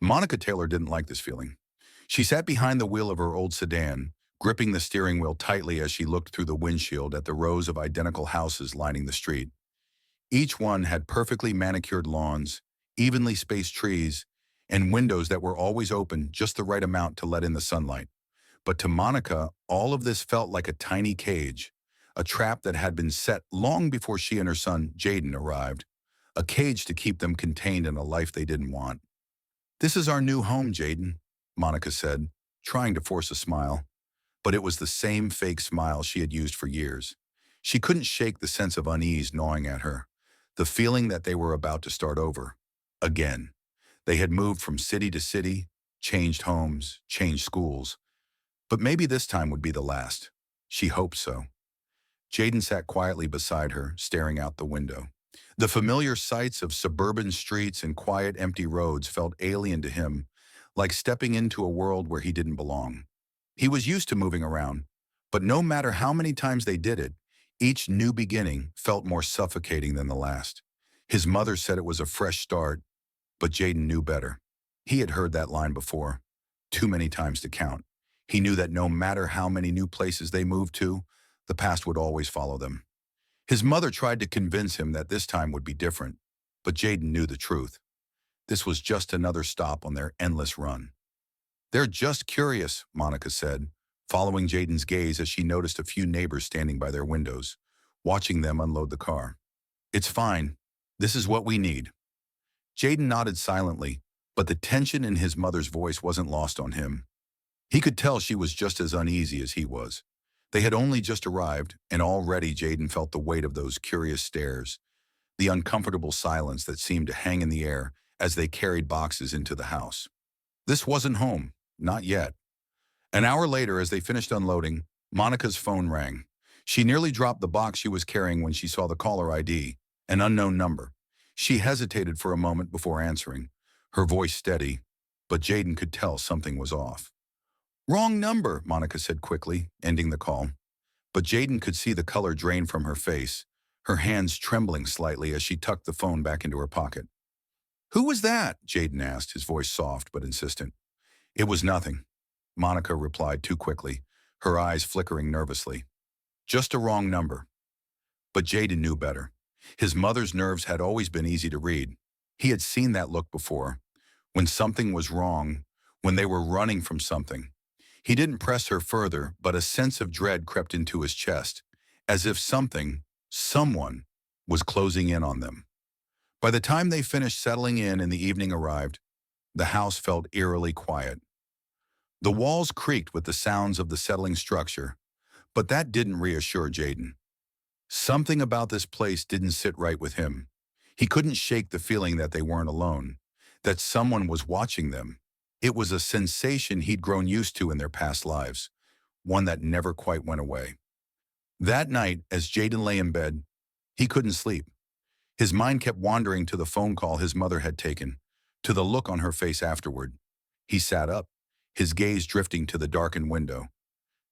Monica Taylor didn't like this feeling. She sat behind the wheel of her old sedan, gripping the steering wheel tightly as she looked through the windshield at the rows of identical houses lining the street. Each one had perfectly manicured lawns, evenly spaced trees, and windows that were always open just the right amount to let in the sunlight. But to Monica, all of this felt like a tiny cage, a trap that had been set long before she and her son, Jaden, arrived, a cage to keep them contained in a life they didn't want. "This is our new home, Jaden," Monica said, trying to force a smile. But it was the same fake smile she had used for years. She couldn't shake the sense of unease gnawing at her, the feeling that they were about to start over. Again. They had moved from city to city, changed homes, changed schools. But maybe this time would be the last. She hoped so. Jaden sat quietly beside her, staring out the window. The familiar sights of suburban streets and quiet, empty roads felt alien to him, like stepping into a world where he didn't belong. He was used to moving around, but no matter how many times they did it, each new beginning felt more suffocating than the last. His mother said it was a fresh start, but Jaden knew better. He had heard that line before, too many times to count. He knew that no matter how many new places they moved to, the past would always follow them. His mother tried to convince him that this time would be different, but Jaden knew the truth. This was just another stop on their endless run. "They're just curious," Monica said, following Jaden's gaze as she noticed a few neighbors standing by their windows, watching them unload the car. "It's fine. This is what we need." Jaden nodded silently, but the tension in his mother's voice wasn't lost on him. He could tell she was just as uneasy as he was. They had only just arrived, and already Jaden felt the weight of those curious stares, the uncomfortable silence that seemed to hang in the air as they carried boxes into the house. This wasn't home, not yet. An hour later, as they finished unloading, Monica's phone rang. She nearly dropped the box she was carrying when she saw the caller ID, an unknown number. She hesitated for a moment before answering, her voice steady, but Jaden could tell something was off. "Wrong number," Monica said quickly, ending the call. But Jaden could see the color drain from her face, her hands trembling slightly as she tucked the phone back into her pocket. "Who was that?" Jaden asked, his voice soft but insistent. "It was nothing," Monica replied too quickly, her eyes flickering nervously. "Just a wrong number." But Jaden knew better. His mother's nerves had always been easy to read. He had seen that look before, when something was wrong, when they were running from something. He didn't press her further, but a sense of dread crept into his chest, as if someone, was closing in on them. By the time they finished settling in and the evening arrived, the house felt eerily quiet. The walls creaked with the sounds of the settling structure, but that didn't reassure Jaden. Something about this place didn't sit right with him. He couldn't shake the feeling that they weren't alone, that someone was watching them. It was a sensation he'd grown used to in their past lives, one that never quite went away. That night, as Jaden lay in bed, he couldn't sleep. His mind kept wandering to the phone call his mother had taken, to the look on her face afterward. He sat up, his gaze drifting to the darkened window.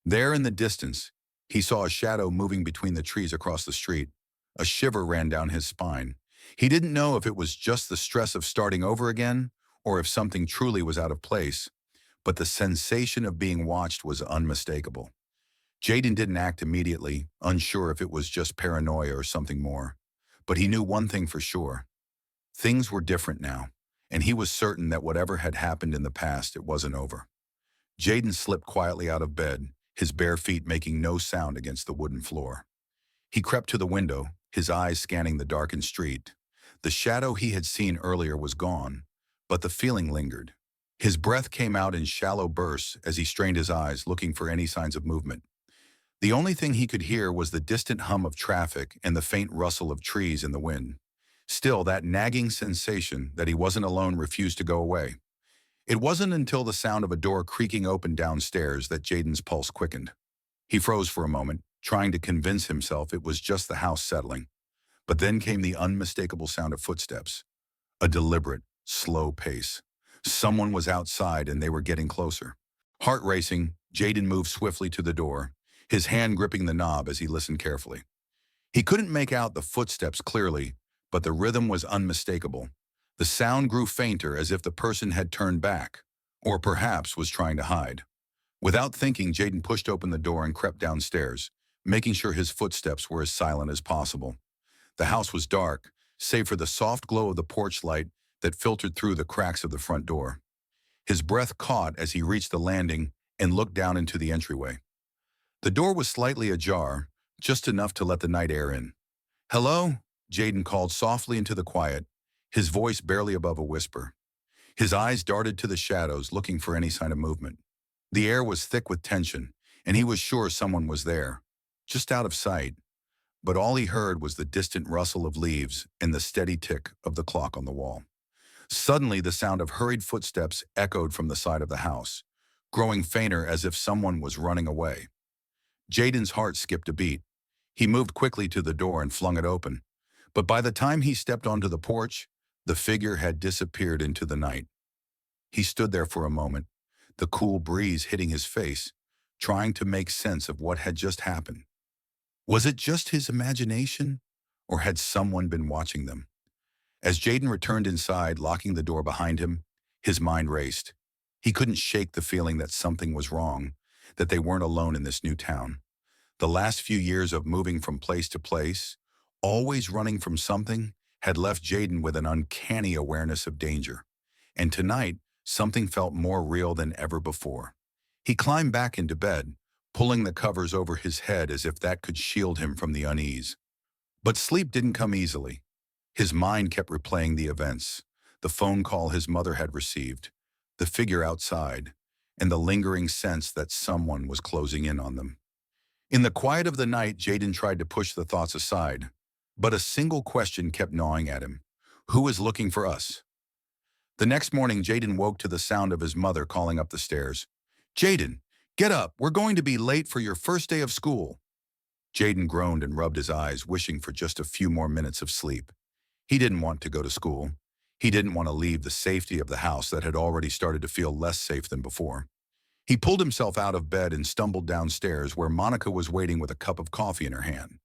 There in the distance, he saw a shadow moving between the trees across the street. A shiver ran down his spine. He didn't know if it was just the stress of starting over again, or if something truly was out of place, but the sensation of being watched was unmistakable. Jaden didn't act immediately, unsure if it was just paranoia or something more. But he knew one thing for sure. Things were different now, and he was certain that whatever had happened in the past, it wasn't over. Jaden slipped quietly out of bed, his bare feet making no sound against the wooden floor. He crept to the window, his eyes scanning the darkened street. The shadow he had seen earlier was gone, but the feeling lingered. His breath came out in shallow bursts as he strained his eyes, looking for any signs of movement. The only thing he could hear was the distant hum of traffic and the faint rustle of trees in the wind. Still, that nagging sensation that he wasn't alone refused to go away. It wasn't until the sound of a door creaking open downstairs that Jaden's pulse quickened. He froze for a moment, trying to convince himself it was just the house settling. But then came the unmistakable sound of footsteps. A deliberate, slow pace. Someone was outside and they were getting closer. Heart racing, Jaden moved swiftly to the door, his hand gripping the knob as he listened carefully. He couldn't make out the footsteps clearly, but the rhythm was unmistakable. The sound grew fainter as if the person had turned back, or perhaps was trying to hide. Without thinking, Jaden pushed open the door and crept downstairs, making sure his footsteps were as silent as possible. The house was dark, save for the soft glow of the porch light that filtered through the cracks of the front door. His breath caught as he reached the landing and looked down into the entryway. The door was slightly ajar, just enough to let the night air in. "Hello?" Jaden called softly into the quiet, his voice barely above a whisper. His eyes darted to the shadows, looking for any sign of movement. The air was thick with tension, and he was sure someone was there, just out of sight. But all he heard was the distant rustle of leaves and the steady tick of the clock on the wall. Suddenly, the sound of hurried footsteps echoed from the side of the house, growing fainter as if someone was running away. Jaden's heart skipped a beat. He moved quickly to the door and flung it open. But by the time he stepped onto the porch, the figure had disappeared into the night. He stood there for a moment, the cool breeze hitting his face, trying to make sense of what had just happened. Was it just his imagination, or had someone been watching them? As Jaden returned inside, locking the door behind him, his mind raced. He couldn't shake the feeling that something was wrong, that they weren't alone in this new town. The last few years of moving from place to place, always running from something, had left Jaden with an uncanny awareness of danger. And tonight, something felt more real than ever before. He climbed back into bed, pulling the covers over his head as if that could shield him from the unease. But sleep didn't come easily. His mind kept replaying the events, the phone call his mother had received, the figure outside, and the lingering sense that someone was closing in on them. In the quiet of the night, Jaden tried to push the thoughts aside, but a single question kept gnawing at him. Who is looking for us? The next morning, Jaden woke to the sound of his mother calling up the stairs. "Jaden, get up. We're going to be late for your first day of school." Jaden groaned and rubbed his eyes, wishing for just a few more minutes of sleep. He didn't want to go to school. He didn't want to leave the safety of the house that had already started to feel less safe than before. He pulled himself out of bed and stumbled downstairs where Monica was waiting with a cup of coffee in her hand.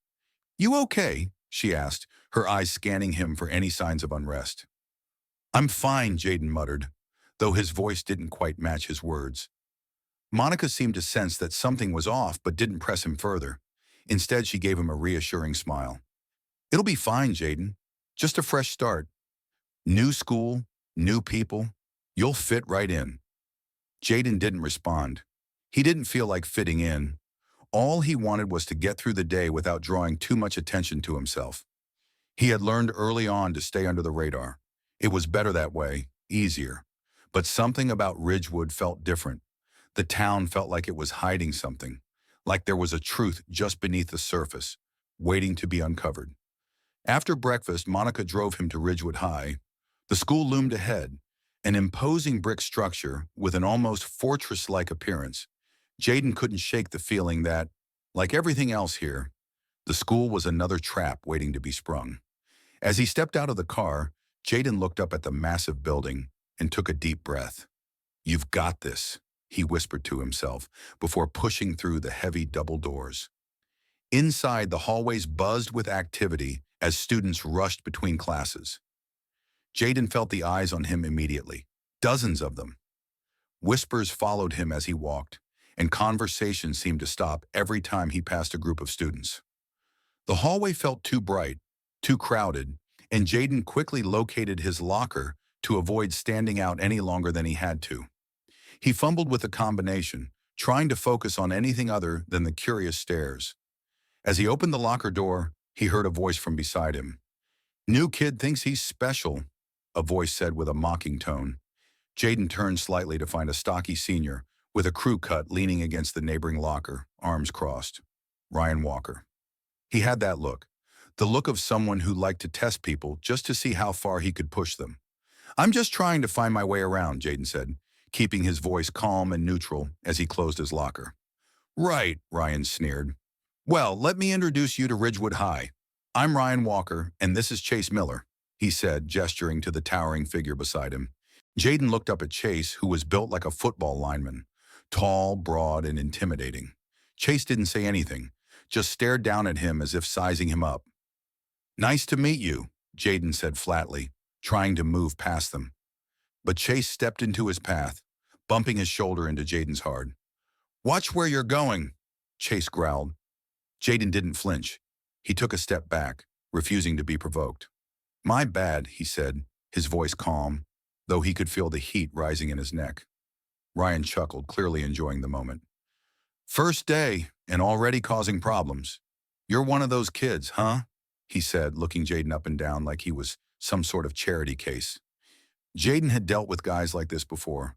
"You okay?" she asked, her eyes scanning him for any signs of unrest. "I'm fine," Jaden muttered, though his voice didn't quite match his words. Monica seemed to sense that something was off but didn't press him further. Instead, she gave him a reassuring smile. "It'll be fine, Jaden. Just a fresh start. New school, new people. You'll fit right in." Jaden didn't respond. He didn't feel like fitting in. All he wanted was to get through the day without drawing too much attention to himself. He had learned early on to stay under the radar. It was better that way, easier. But something about Ridgewood felt different. The town felt like it was hiding something, like there was a truth just beneath the surface, waiting to be uncovered. After breakfast, Monica drove him to Ridgewood High. The school loomed ahead, an imposing brick structure with an almost fortress-like appearance. Jaden couldn't shake the feeling that, like everything else here, the school was another trap waiting to be sprung. As he stepped out of the car, Jaden looked up at the massive building and took a deep breath. "You've got this," he whispered to himself before pushing through the heavy double doors. Inside, the hallways buzzed with activity as students rushed between classes. Jaden felt the eyes on him immediately, dozens of them. Whispers followed him as he walked, and conversation seemed to stop every time he passed a group of students. The hallway felt too bright, too crowded, and Jaden quickly located his locker to avoid standing out any longer than he had to. He fumbled with the combination, trying to focus on anything other than the curious stares. As he opened the locker door, he heard a voice from beside him. "New kid thinks he's special," a voice said with a mocking tone. Jaden turned slightly to find a stocky senior with a crew cut leaning against the neighboring locker, arms crossed. Ryan Walker. He had that look, the look of someone who liked to test people just to see how far he could push them. "I'm just trying to find my way around," Jaden said, keeping his voice calm and neutral as he closed his locker. "Right," Ryan sneered. "Well, let me introduce you to Ridgewood High. I'm Ryan Walker, and this is Chase Miller," he said, gesturing to the towering figure beside him. Jaden looked up at Chase, who was built like a football lineman, tall, broad, and intimidating. Chase didn't say anything, just stared down at him as if sizing him up. "Nice to meet you," Jaden said flatly, trying to move past them. But Chase stepped into his path, bumping his shoulder into Jaden's hard. "Watch where you're going," Chase growled. Jaden didn't flinch. He took a step back, refusing to be provoked. "My bad," he said, his voice calm, though he could feel the heat rising in his neck. Ryan chuckled, clearly enjoying the moment. "First day, and already causing problems. You're one of those kids, huh?" he said, looking Jaden up and down like he was some sort of charity case. Jaden had dealt with guys like this before,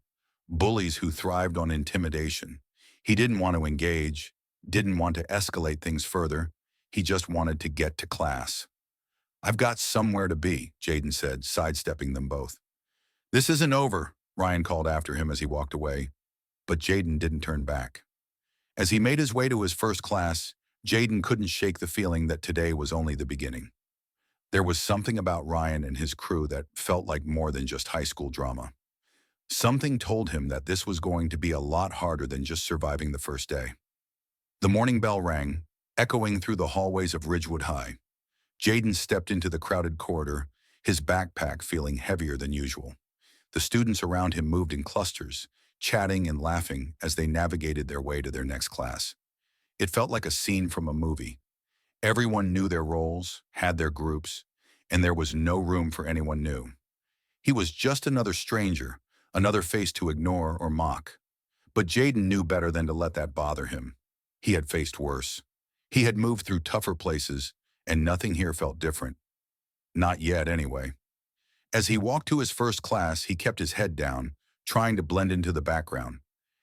bullies who thrived on intimidation. He didn't want to engage, didn't want to escalate things further. He just wanted to get to class. "I've got somewhere to be," Jaden said, sidestepping them both. "This isn't over," Ryan called after him as he walked away, but Jaden didn't turn back. As he made his way to his first class, Jaden couldn't shake the feeling that today was only the beginning. There was something about Ryan and his crew that felt like more than just high school drama. Something told him that this was going to be a lot harder than just surviving the first day. The morning bell rang, echoing through the hallways of Ridgewood High. Jaden stepped into the crowded corridor, his backpack feeling heavier than usual. The students around him moved in clusters, chatting and laughing as they navigated their way to their next class. It felt like a scene from a movie. Everyone knew their roles, had their groups, and there was no room for anyone new. He was just another stranger, another face to ignore or mock. But Jaden knew better than to let that bother him. He had faced worse. He had moved through tougher places, and nothing here felt different. Not yet, anyway. As he walked to his first class, he kept his head down, trying to blend into the background.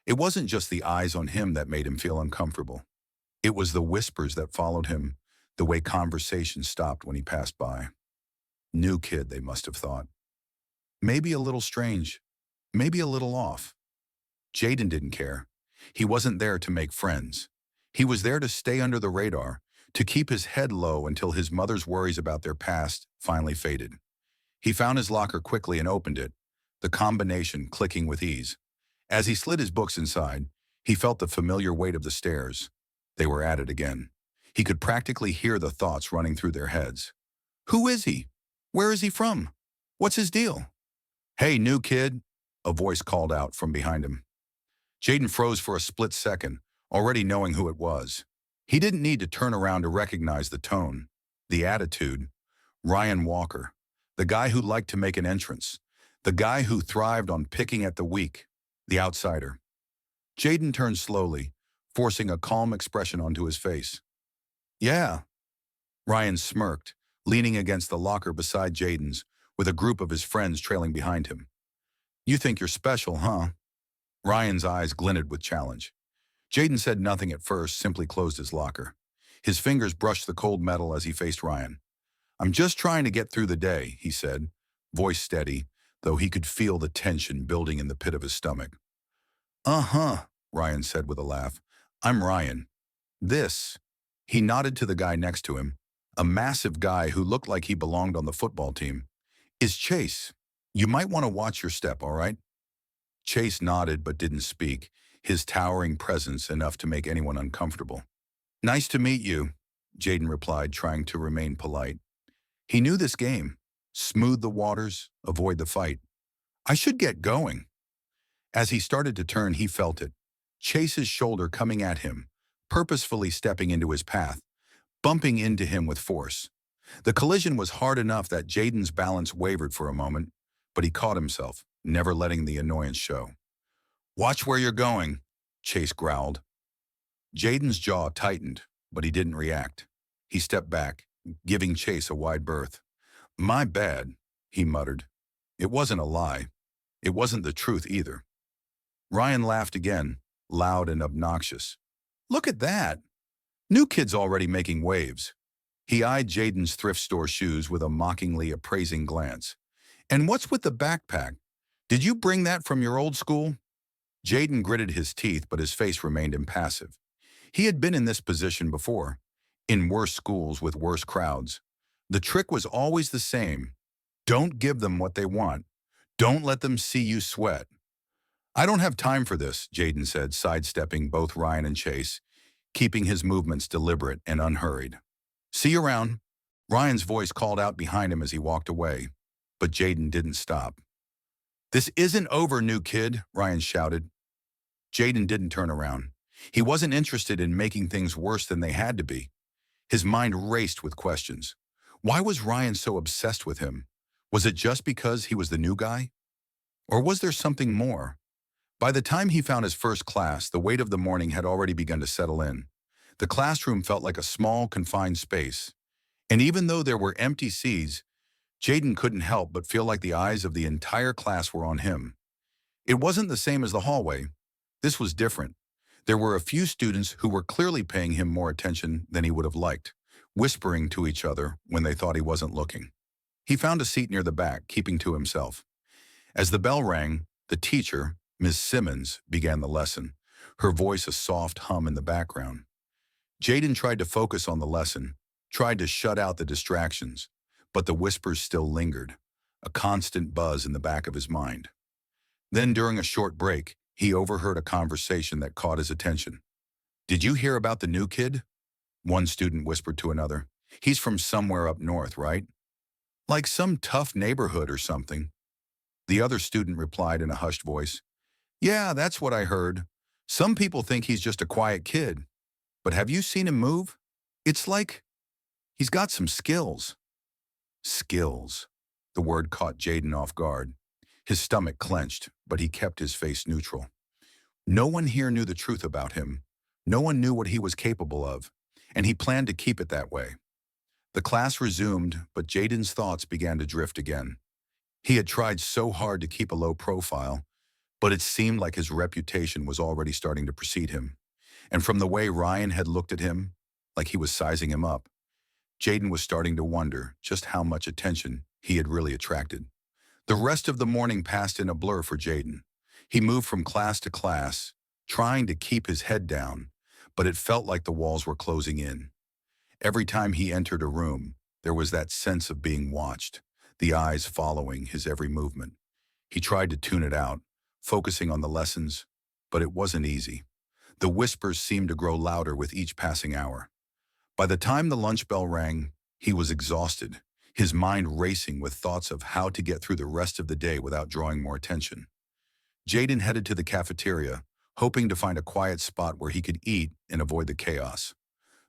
It wasn't just the eyes on him that made him feel uncomfortable. It was the whispers that followed him, the way conversation stopped when he passed by. New kid, they must have thought. Maybe a little strange, maybe a little off. Jaden didn't care. He wasn't there to make friends. He was there to stay under the radar, to keep his head low until his mother's worries about their past finally faded. He found his locker quickly and opened it, the combination clicking with ease. As he slid his books inside, he felt the familiar weight of the stairs. They were at it again. He could practically hear the thoughts running through their heads. Who is he? Where is he from? What's his deal? "Hey, new kid," a voice called out from behind him. Jaden froze for a split second, already knowing who it was. He didn't need to turn around to recognize the tone, the attitude. Ryan Walker, the guy who liked to make an entrance, the guy who thrived on picking at the weak, the outsider. Jaden turned slowly, forcing a calm expression onto his face. "Yeah." Ryan smirked, leaning against the locker beside Jaden's, with a group of his friends trailing behind him. "You think you're special, huh?" Ryan's eyes glinted with challenge. Jaden said nothing at first, simply closed his locker. His fingers brushed the cold metal as he faced Ryan. "I'm just trying to get through the day," he said, voice steady, though he could feel the tension building in the pit of his stomach. "Uh-huh," Ryan said with a laugh. "I'm Ryan. This," he nodded to the guy next to him, a massive guy who looked like he belonged on the football team, "is Chase. You might want to watch your step, all right?" Chase nodded but didn't speak, his towering presence enough to make anyone uncomfortable. "Nice to meet you," Jaden replied, trying to remain polite. He knew this game. Smooth the waters, avoid the fight. "I should get going." As he started to turn, he felt it. Chase's shoulder coming at him, purposefully stepping into his path, bumping into him with force. The collision was hard enough that Jaden's balance wavered for a moment, but he caught himself, never letting the annoyance show. "Watch where you're going," Chase growled. Jaden's jaw tightened, but he didn't react. He stepped back, giving Chase a wide berth. "My bad," he muttered. It wasn't a lie. It wasn't the truth either. Ryan laughed again, loud and obnoxious. "Look at that. New kid's already making waves." He eyed Jaden's thrift store shoes with a mockingly appraising glance. "And what's with the backpack? Did you bring that from your old school?" Jaden gritted his teeth, but his face remained impassive. He had been in this position before, in worse schools with worse crowds. The trick was always the same. Don't give them what they want. Don't let them see you sweat. "I don't have time for this," Jaden said, sidestepping both Ryan and Chase, keeping his movements deliberate and unhurried. "See you around," Ryan's voice called out behind him as he walked away. But Jaden didn't stop. "This isn't over, new kid," Ryan shouted. Jaden didn't turn around. He wasn't interested in making things worse than they had to be. His mind raced with questions. Why was Ryan so obsessed with him? Was it just because he was the new guy? Or was there something more? By the time he found his first class, the weight of the morning had already begun to settle in. The classroom felt like a small, confined space. And even though there were empty seats, Jaden couldn't help but feel like the eyes of the entire class were on him. It wasn't the same as the hallway. This was different. There were a few students who were clearly paying him more attention than he would have liked, whispering to each other when they thought he wasn't looking. He found a seat near the back, keeping to himself. As the bell rang, the teacher, Miss Simmons, began the lesson, her voice a soft hum in the background. Jaden tried to focus on the lesson, tried to shut out the distractions, but the whispers still lingered, a constant buzz in the back of his mind. Then, during a short break, he overheard a conversation that caught his attention. "Did you hear about the new kid?" One student whispered to another. "He's from somewhere up north, right? Like some tough neighborhood or something." The other student replied in a hushed voice, "Yeah, that's what I heard. Some people think he's just a quiet kid. But have you seen him move? It's like he's got some skills." Skills. The word caught Jaden off guard. His stomach clenched, but he kept his face neutral. No one here knew the truth about him. No one knew what he was capable of, and he planned to keep it that way. The class resumed, but Jaden's thoughts began to drift again. He had tried so hard to keep a low profile, but it seemed like his reputation was already starting to precede him. And from the way Ryan had looked at him, like he was sizing him up, Jaden was starting to wonder just how much attention he had really attracted. The rest of the morning passed in a blur for Jaden. He moved from class to class, trying to keep his head down, but it felt like the walls were closing in. Every time he entered a room, there was that sense of being watched, the eyes following his every movement. He tried to tune it out, focusing on the lessons, but it wasn't easy. The whispers seemed to grow louder with each passing hour. By the time the lunch bell rang, he was exhausted, his mind racing with thoughts of how to get through the rest of the day without drawing more attention. Jaden headed to the cafeteria, hoping to find a quiet spot where he could eat and avoid the chaos.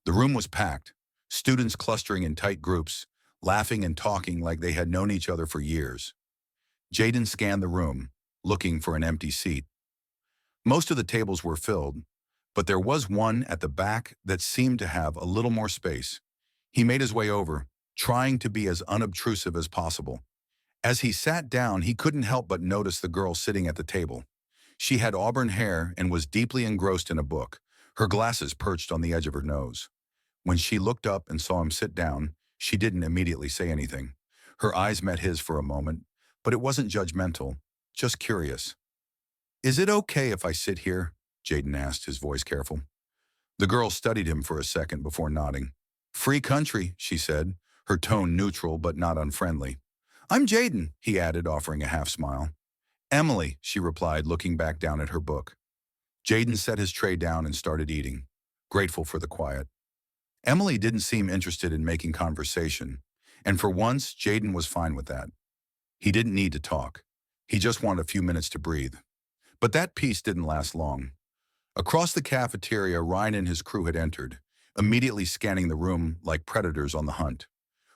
The room was packed, students clustering in tight groups, laughing and talking like they had known each other for years. Jaden scanned the room, looking for an empty seat. Most of the tables were filled, but there was one at the back that seemed to have a little more space. He made his way over, trying to be as unobtrusive as possible. As he sat down, he couldn't help but notice the girl sitting at the table. She had auburn hair and was deeply engrossed in a book, her glasses perched on the edge of her nose. When she looked up and saw him sit down, she didn't immediately say anything. Her eyes met his for a moment, but it wasn't judgmental, just curious. "Is it okay if I sit here?" Jaden asked, his voice careful. The girl studied him for a second before nodding. "Free country," she said, her tone neutral but not unfriendly. "I'm Jaden," he added, offering a half-smile. "Emily," she replied, looking back down at her book. Jaden set his tray down and started eating, grateful for the quiet. Emily didn't seem interested in making conversation, and for once, Jaden was fine with that. He didn't need to talk. He just wanted a few minutes to breathe. But that peace didn't last long. Across the cafeteria, Ryan and his crew had entered, immediately scanning the room like predators on the hunt.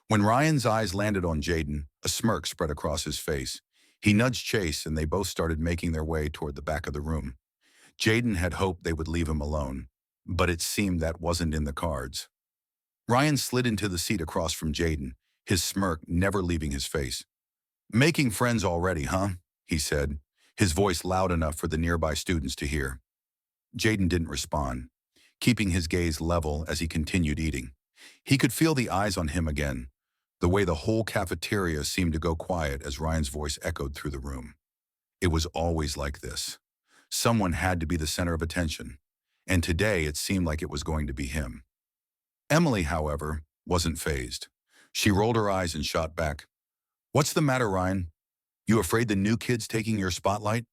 When Ryan's eyes landed on Jaden, a smirk spread across his face. He nudged Chase, and they both started making their way toward the back of the room. Jaden had hoped they would leave him alone, but it seemed that wasn't in the cards. Ryan slid into the seat across from Jaden, his smirk never leaving his face. "Making friends already, huh?" he said, his voice loud enough for the nearby students to hear. Jaden didn't respond, keeping his gaze level as he continued eating. He could feel the eyes on him again, the way the whole cafeteria seemed to go quiet as Ryan's voice echoed through the room. It was always like this. Someone had to be the center of attention, and today it seemed like it was going to be him. Emily, however, wasn't fazed. She rolled her eyes and shot back. "What's the matter, Ryan? You afraid the new kid's taking your spotlight?"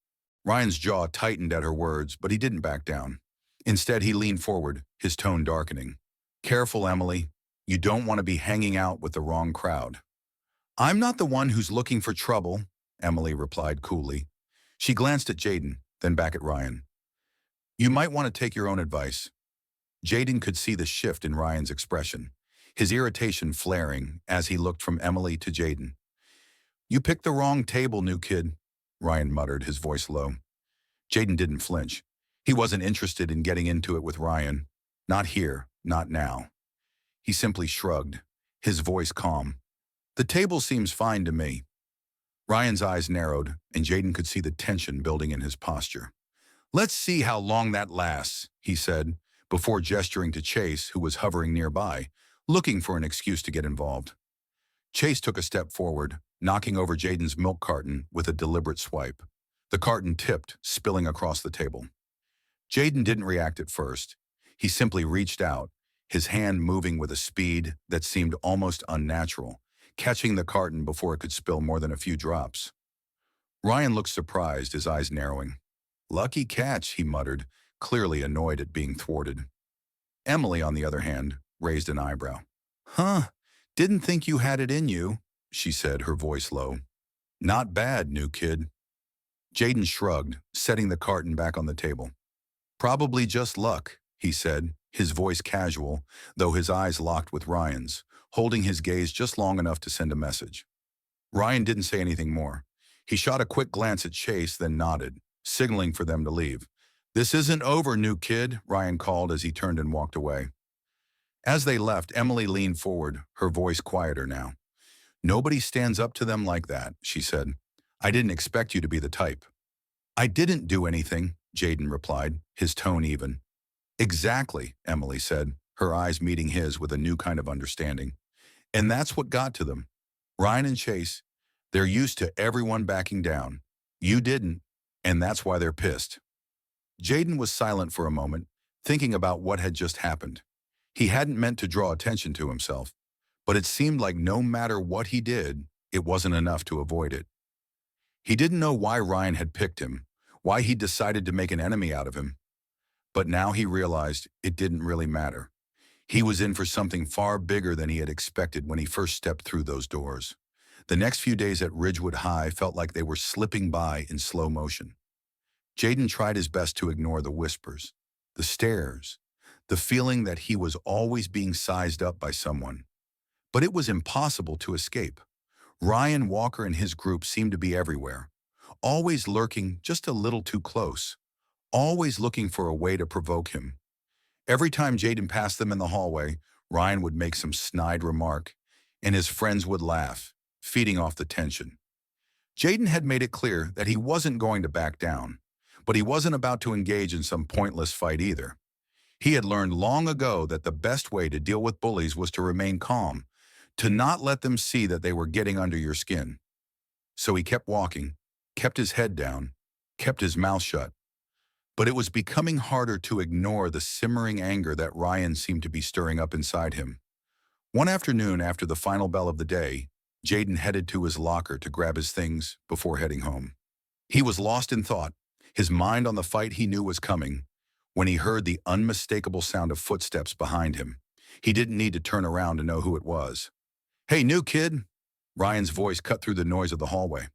Ryan's jaw tightened at her words, but he didn't back down. Instead, he leaned forward, his tone darkening. "Careful, Emily. You don't want to be hanging out with the wrong crowd." I'm not the one who's looking for trouble, Emily replied coolly. She glanced at Jaden, then back at Ryan. You might want to take your own advice. Jaden could see the shift in Ryan's expression, his irritation flaring as he looked from Emily to Jaden. You picked the wrong table, new kid, Ryan muttered, his voice low. Jaden didn't flinch. He wasn't interested in getting into it with Ryan. Not here, not now. He simply shrugged, his voice calm. The table seems fine to me. Ryan's eyes narrowed, and Jaden could see the tension building in his posture. Let's see how long that lasts, he said, before gesturing to Chase, who was hovering nearby, looking for an excuse to get involved. Chase took a step forward, knocking over Jaden's milk carton with a deliberate swipe. The carton tipped, spilling across the table. Jaden didn't react at first. He simply reached out, his hand moving with a speed that seemed almost unnatural, catching the carton before it could spill more than a few drops. Ryan looked surprised, his eyes narrowing. Lucky catch, he muttered, clearly annoyed at being thwarted. Emily, on the other hand, raised an eyebrow. Huh, didn't think you had it in you, she said, her voice low. Not bad, new kid. Jaden shrugged, setting the carton back on the table. Probably just luck, he said, his voice casual, though his eyes locked with Ryan's, holding his gaze just long enough to send a message. Ryan didn't say anything more. He shot a quick glance at Chase, then nodded, signaling for them to leave. This isn't over, new kid, Ryan called as he turned and walked away. As they left, Emily leaned forward, her voice quieter now. Nobody stands up to them like that, she said. I didn't expect you to be the type. I didn't do anything, Jaden replied, his tone even. Exactly, Emily said, her eyes meeting his with a new kind of understanding. And that's what got to them. Ryan and Chase, they're used to everyone backing down. You didn't, and that's why they're pissed. Jaden was silent for a moment, thinking about what had just happened. He hadn't meant to draw attention to himself, but it seemed like no matter what he did, it wasn't enough to avoid it. He didn't know why Ryan had picked him, why he decided to make an enemy out of him. But now he realized it didn't really matter. He was in for something far bigger than he had expected when he first stepped through those doors. The next few days at Ridgewood High felt like they were slipping by in slow motion. Jaden tried his best to ignore the whispers, the stares, the feeling that he was always being sized up by someone. But it was impossible to escape. Ryan Walker and his group seemed to be everywhere, always lurking just a little too close, always looking for a way to provoke him. Every time Jaden passed them in the hallway, Ryan would make some snide remark, and his friends would laugh, feeding off the tension. Jaden had made it clear that he wasn't going to back down, but he wasn't about to engage in some pointless fight either. He had learned long ago that the best way to deal with bullies was to remain calm, to not let them see that they were getting under your skin. So he kept walking, kept his head down, kept his mouth shut. But it was becoming harder to ignore the simmering anger that Ryan seemed to be stirring up inside him. One afternoon after the final bell of the day, Jaden headed to his locker to grab his things before heading home. He was lost in thought, his mind on the fight he knew was coming, when he heard the unmistakable sound of footsteps behind him. He didn't need to turn around to know who it was. Hey, new kid, Ryan's voice cut through the noise of the hallway.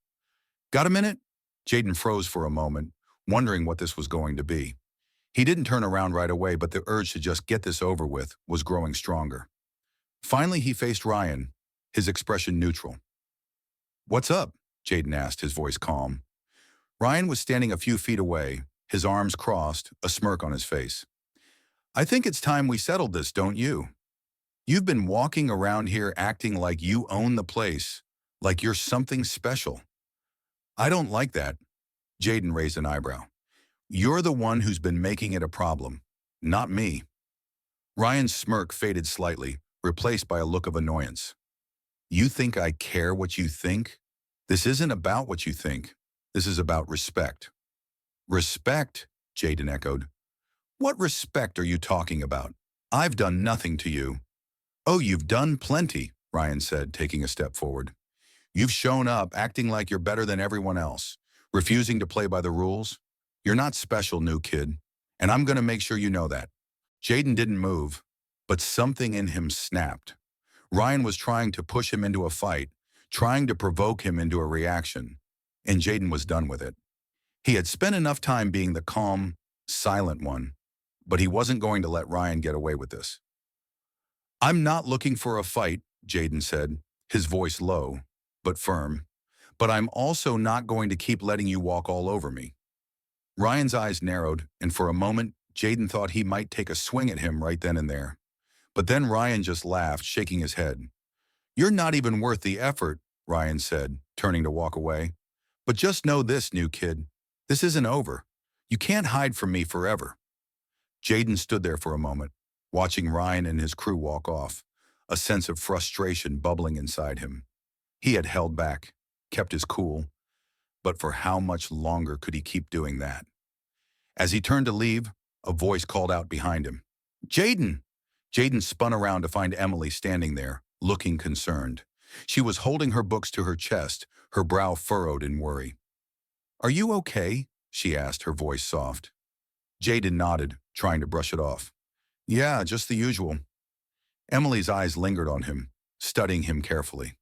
Got a minute? Jaden froze for a moment, wondering what this was going to be. He didn't turn around right away, but the urge to just get this over with was growing stronger. Finally, he faced Ryan, his expression neutral. What's up? Jaden asked, his voice calm. Ryan was standing a few feet away, his arms crossed, a smirk on his face. I think it's time we settled this, don't you? You've been walking around here acting like you own the place, like you're something special. I don't like that. Jaden raised an eyebrow. You're the one who's been making it a problem, not me. Ryan's smirk faded slightly, replaced by a look of annoyance. You think I care what you think? This isn't about what you think. This is about respect. Respect? Jaden echoed. What respect are you talking about? I've done nothing to you. Oh, you've done plenty, Ryan said, taking a step forward. You've shown up acting like you're better than everyone else, refusing to play by the rules. You're not special, new kid, and I'm going to make sure you know that. Jaden didn't move, but something in him snapped. Ryan was trying to push him into a fight, trying to provoke him into a reaction, and Jaden was done with it. He had spent enough time being the calm, silent one, but he wasn't going to let Ryan get away with this. "I'm not looking for a fight," Jaden said, his voice low, but firm. "But I'm also not going to keep letting you walk all over me." Ryan's eyes narrowed, and for a moment, Jaden thought he might take a swing at him right then and there. But then Ryan just laughed, shaking his head. "You're not even worth the effort," Ryan said, turning to walk away. "But just know this, new kid. This isn't over. You can't hide from me forever." Jaden stood there for a moment, watching Ryan and his crew walk off, a sense of frustration bubbling inside him. He had held back, kept his cool, but for how much longer could he keep doing that? As he turned to leave, a voice called out behind him. "Jaden!" Jaden spun around to find Emily standing there, looking concerned. She was holding her books to her chest, her brow furrowed in worry. "Are you okay?" she asked, her voice soft. Jaden nodded, trying to brush it off. "Yeah, just the usual." Emily's eyes lingered on him, studying him carefully.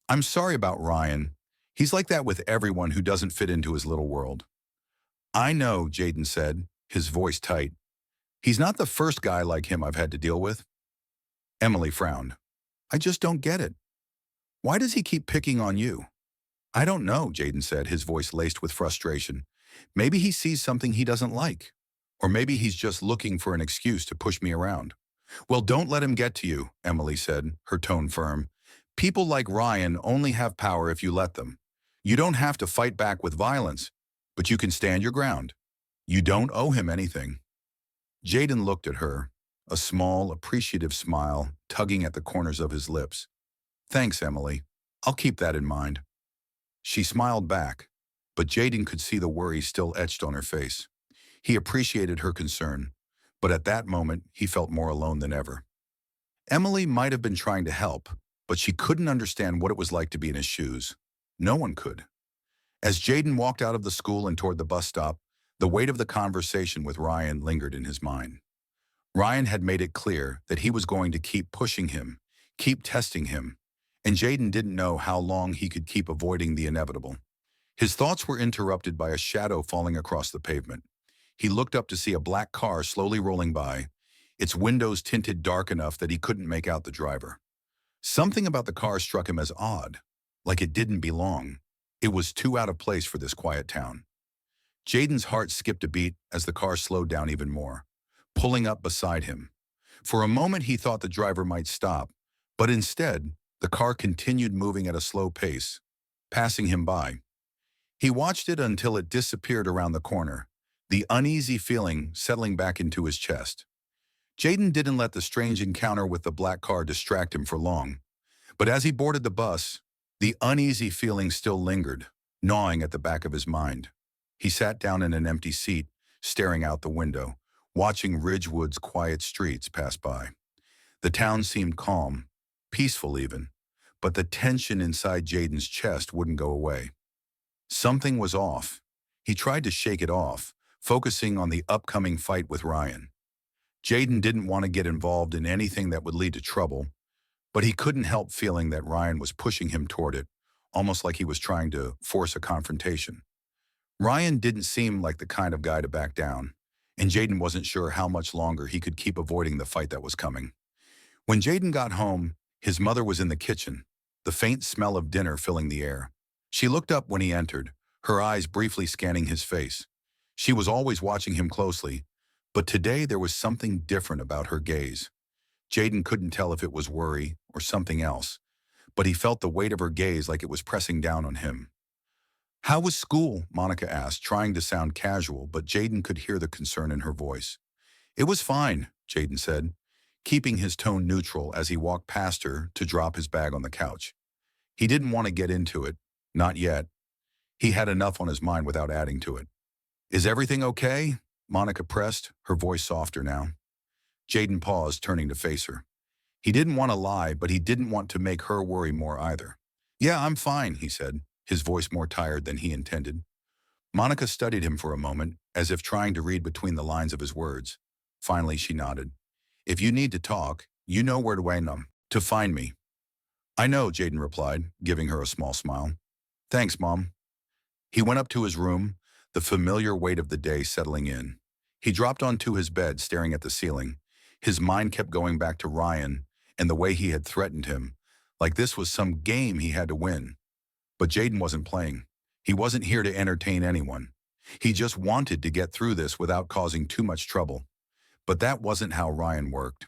"I'm sorry about Ryan. He's like that with everyone who doesn't fit into his little world." "I know," Jaden said, his voice tight. "He's not the first guy like him I've had to deal with." Emily frowned. "I just don't get it. Why does he keep picking on you?" "I don't know," Jaden said, his voice laced with frustration. "Maybe he sees something he doesn't like. Or maybe he's just looking for an excuse to push me around." "Well, don't let him get to you," Emily said, her tone firm. "People like Ryan only have power if you let them. You don't have to fight back with violence, but you can stand your ground. You don't owe him anything." Jaden looked at her, a small, appreciative smile tugging at the corners of his lips. "Thanks, Emily. I'll keep that in mind." She smiled back, but Jaden could see the worry still etched on her face. He appreciated her concern, but at that moment, he felt more alone than ever. Emily might have been trying to help, but she couldn't understand what it was like to be in his shoes. No one could. As Jaden walked out of the school and toward the bus stop, the weight of the conversation with Ryan lingered in his mind. Ryan had made it clear that he was going to keep pushing him, keep testing him, and Jaden didn't know how long he could keep avoiding the inevitable. His thoughts were interrupted by a shadow falling across the pavement. He looked up to see a black car slowly rolling by, its windows tinted dark enough that he couldn't make out the driver. Something about the car struck him as odd, like it didn't belong. It was too out of place for this quiet town. Jaden's heart skipped a beat as the car slowed down even more, pulling up beside him. For a moment he thought the driver might stop, but instead, the car continued moving at a slow pace, passing him by. He watched it until it disappeared around the corner, the uneasy feeling settling back into his chest. Jaden didn't let the strange encounter with the black car distract him for long, but as he boarded the bus, the uneasy feeling still lingered, gnawing at the back of his mind. He sat down in an empty seat, staring out the window, watching Ridgewood's quiet streets pass by. The town seemed calm, peaceful even, but the tension inside Jaden's chest wouldn't go away. Something was off. He tried to shake it off, focusing on the upcoming fight with Ryan. Jaden didn't want to get involved in anything that would lead to trouble, but he couldn't help feeling that Ryan was pushing him toward it, almost like he was trying to force a confrontation. Ryan didn't seem like the kind of guy to back down, and Jaden wasn't sure how much longer he could keep avoiding the fight that was coming. When Jaden got home, his mother was in the kitchen, the faint smell of dinner filling the air. She looked up when he entered, her eyes briefly scanning his face. She was always watching him closely, but today there was something different about her gaze. Jaden couldn't tell if it was worry or something else, but he felt the weight of her gaze like it was pressing down on him. "How was school?" Monica asked, trying to sound casual, but Jaden could hear the concern in her voice. "It was fine," Jaden said, keeping his tone neutral as he walked past her to drop his bag on the couch. He didn't want to get into it, not yet. He had enough on his mind without adding to it. "Is everything okay?" Monica pressed, her voice softer now. Jaden paused, turning to face her. He didn't want to lie, but he didn't want to make her worry more either. "Yeah, I'm fine," he said, his voice more tired than he intended. Monica studied him for a moment, as if trying to read between the lines of his words. Finally, she nodded. "If you need to talk, you know where to find me." I know, Jaden replied, giving her a small smile. Thanks, Mom. He went up to his room, the familiar weight of the day settling in. He dropped onto his bed, staring at the ceiling. His mind kept going back to Ryan and the way he had threatened him, like this was some game he had to win. But Jaden wasn't playing. He wasn't here to entertain anyone. He just wanted to get through this without causing too much trouble. But that wasn't how Ryan worked.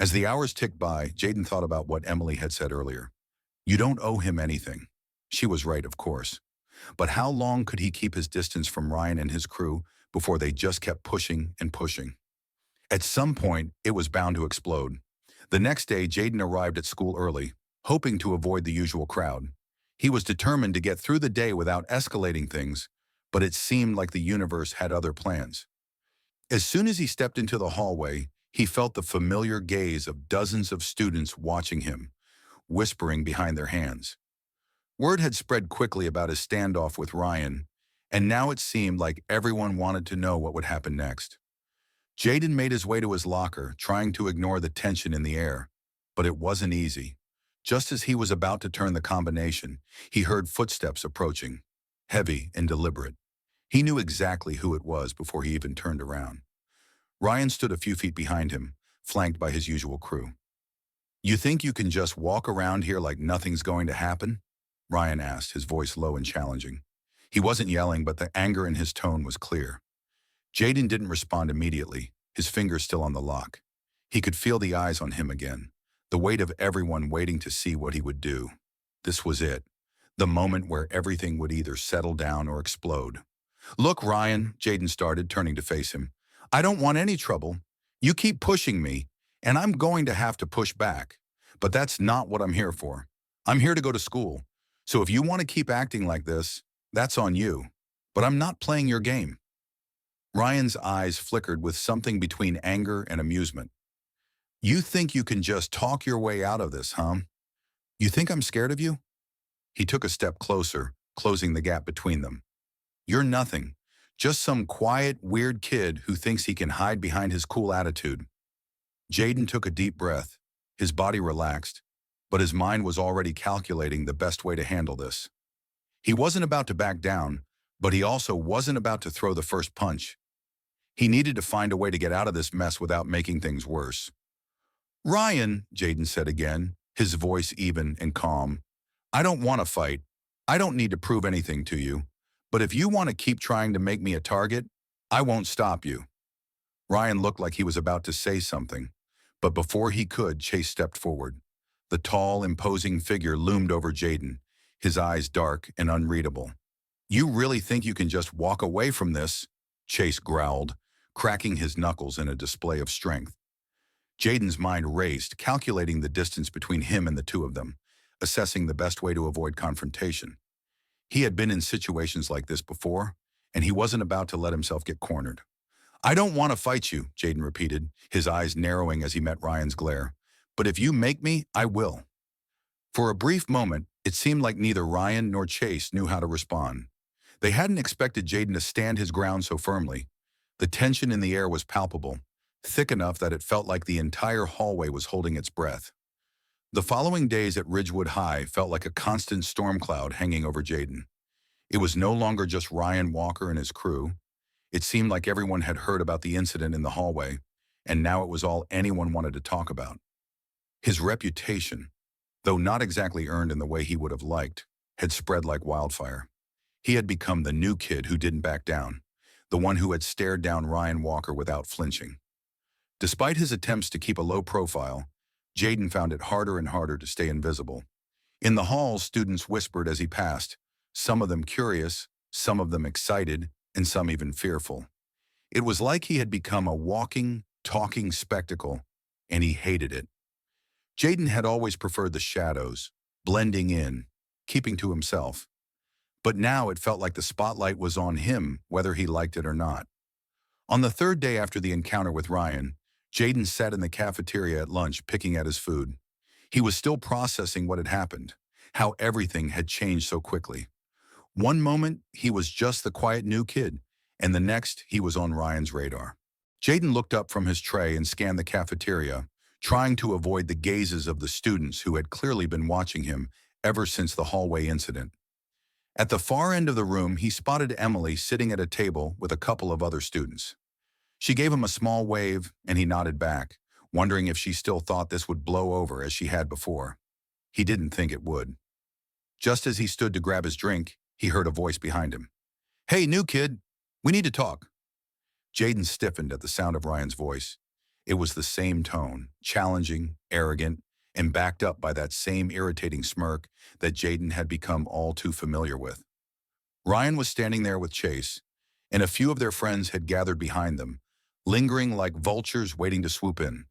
As the hours ticked by, Jaden thought about what Emily had said earlier. You don't owe him anything. She was right, of course. But how long could he keep his distance from Ryan and his crew before they just kept pushing and pushing? At some point, it was bound to explode. The next day, Jaden arrived at school early, hoping to avoid the usual crowd. He was determined to get through the day without escalating things, but it seemed like the universe had other plans. As soon as he stepped into the hallway, he felt the familiar gaze of dozens of students watching him, whispering behind their hands. Word had spread quickly about his standoff with Ryan, and now it seemed like everyone wanted to know what would happen next. Jaden made his way to his locker, trying to ignore the tension in the air, but it wasn't easy. Just as he was about to turn the combination, he heard footsteps approaching, heavy and deliberate. He knew exactly who it was before he even turned around. Ryan stood a few feet behind him, flanked by his usual crew. You think you can just walk around here like nothing's going to happen? Ryan asked, his voice low and challenging. He wasn't yelling, but the anger in his tone was clear. Jaden didn't respond immediately, his fingers still on the lock. He could feel the eyes on him again, the weight of everyone waiting to see what he would do. This was it, the moment where everything would either settle down or explode. Look, Ryan, Jaden started, turning to face him. I don't want any trouble. You keep pushing me, and I'm going to have to push back. But that's not what I'm here for. I'm here to go to school. So if you want to keep acting like this, that's on you. But I'm not playing your game. Ryan's eyes flickered with something between anger and amusement. You think you can just talk your way out of this, huh? You think I'm scared of you? He took a step closer, closing the gap between them. You're nothing. Just some quiet, weird kid who thinks he can hide behind his cool attitude. Jaden took a deep breath. His body relaxed, but his mind was already calculating the best way to handle this. He wasn't about to back down, but he also wasn't about to throw the first punch. He needed to find a way to get out of this mess without making things worse. Ryan, Jaden said again, his voice even and calm. I don't want to fight. I don't need to prove anything to you. But if you want to keep trying to make me a target, I won't stop you. Ryan looked like he was about to say something, but before he could, Chase stepped forward. The tall, imposing figure loomed over Jaden, his eyes dark and unreadable. You really think you can just walk away from this? Chase growled, cracking his knuckles in a display of strength. Jaden's mind raced, calculating the distance between him and the two of them, assessing the best way to avoid confrontation. He had been in situations like this before, and he wasn't about to let himself get cornered. I don't want to fight you, Jaden repeated, his eyes narrowing as he met Ryan's glare. But if you make me, I will. For a brief moment, it seemed like neither Ryan nor Chase knew how to respond. They hadn't expected Jaden to stand his ground so firmly. The tension in the air was palpable, thick enough that it felt like the entire hallway was holding its breath. The following days at Ridgewood High felt like a constant storm cloud hanging over Jaden. It was no longer just Ryan Walker and his crew. It seemed like everyone had heard about the incident in the hallway, and now it was all anyone wanted to talk about. His reputation, though not exactly earned in the way he would have liked, had spread like wildfire. He had become the new kid who didn't back down, the one who had stared down Ryan Walker without flinching. Despite his attempts to keep a low profile, Jaden found it harder and harder to stay invisible. In the halls, students whispered as he passed, some of them curious, some of them excited, and some even fearful. It was like he had become a walking, talking spectacle, and he hated it. Jaden had always preferred the shadows, blending in, keeping to himself. But now it felt like the spotlight was on him, whether he liked it or not. On the third day after the encounter with Ryan, Jaden sat in the cafeteria at lunch picking at his food. He was still processing what had happened, how everything had changed so quickly. One moment, he was just the quiet new kid, and the next, he was on Ryan's radar. Jaden looked up from his tray and scanned the cafeteria, trying to avoid the gazes of the students who had clearly been watching him ever since the hallway incident. At the far end of the room, he spotted Emily sitting at a table with a couple of other students. She gave him a small wave, and he nodded back, wondering if she still thought this would blow over as she had before. He didn't think it would. Just as he stood to grab his drink, he heard a voice behind him. "Hey, new kid, we need to talk." Jaden stiffened at the sound of Ryan's voice. It was the same tone, challenging, arrogant, and backed up by that same irritating smirk that Jaden had become all too familiar with. Ryan was standing there with Chase, and a few of their friends had gathered behind them, lingering like vultures waiting to swoop in.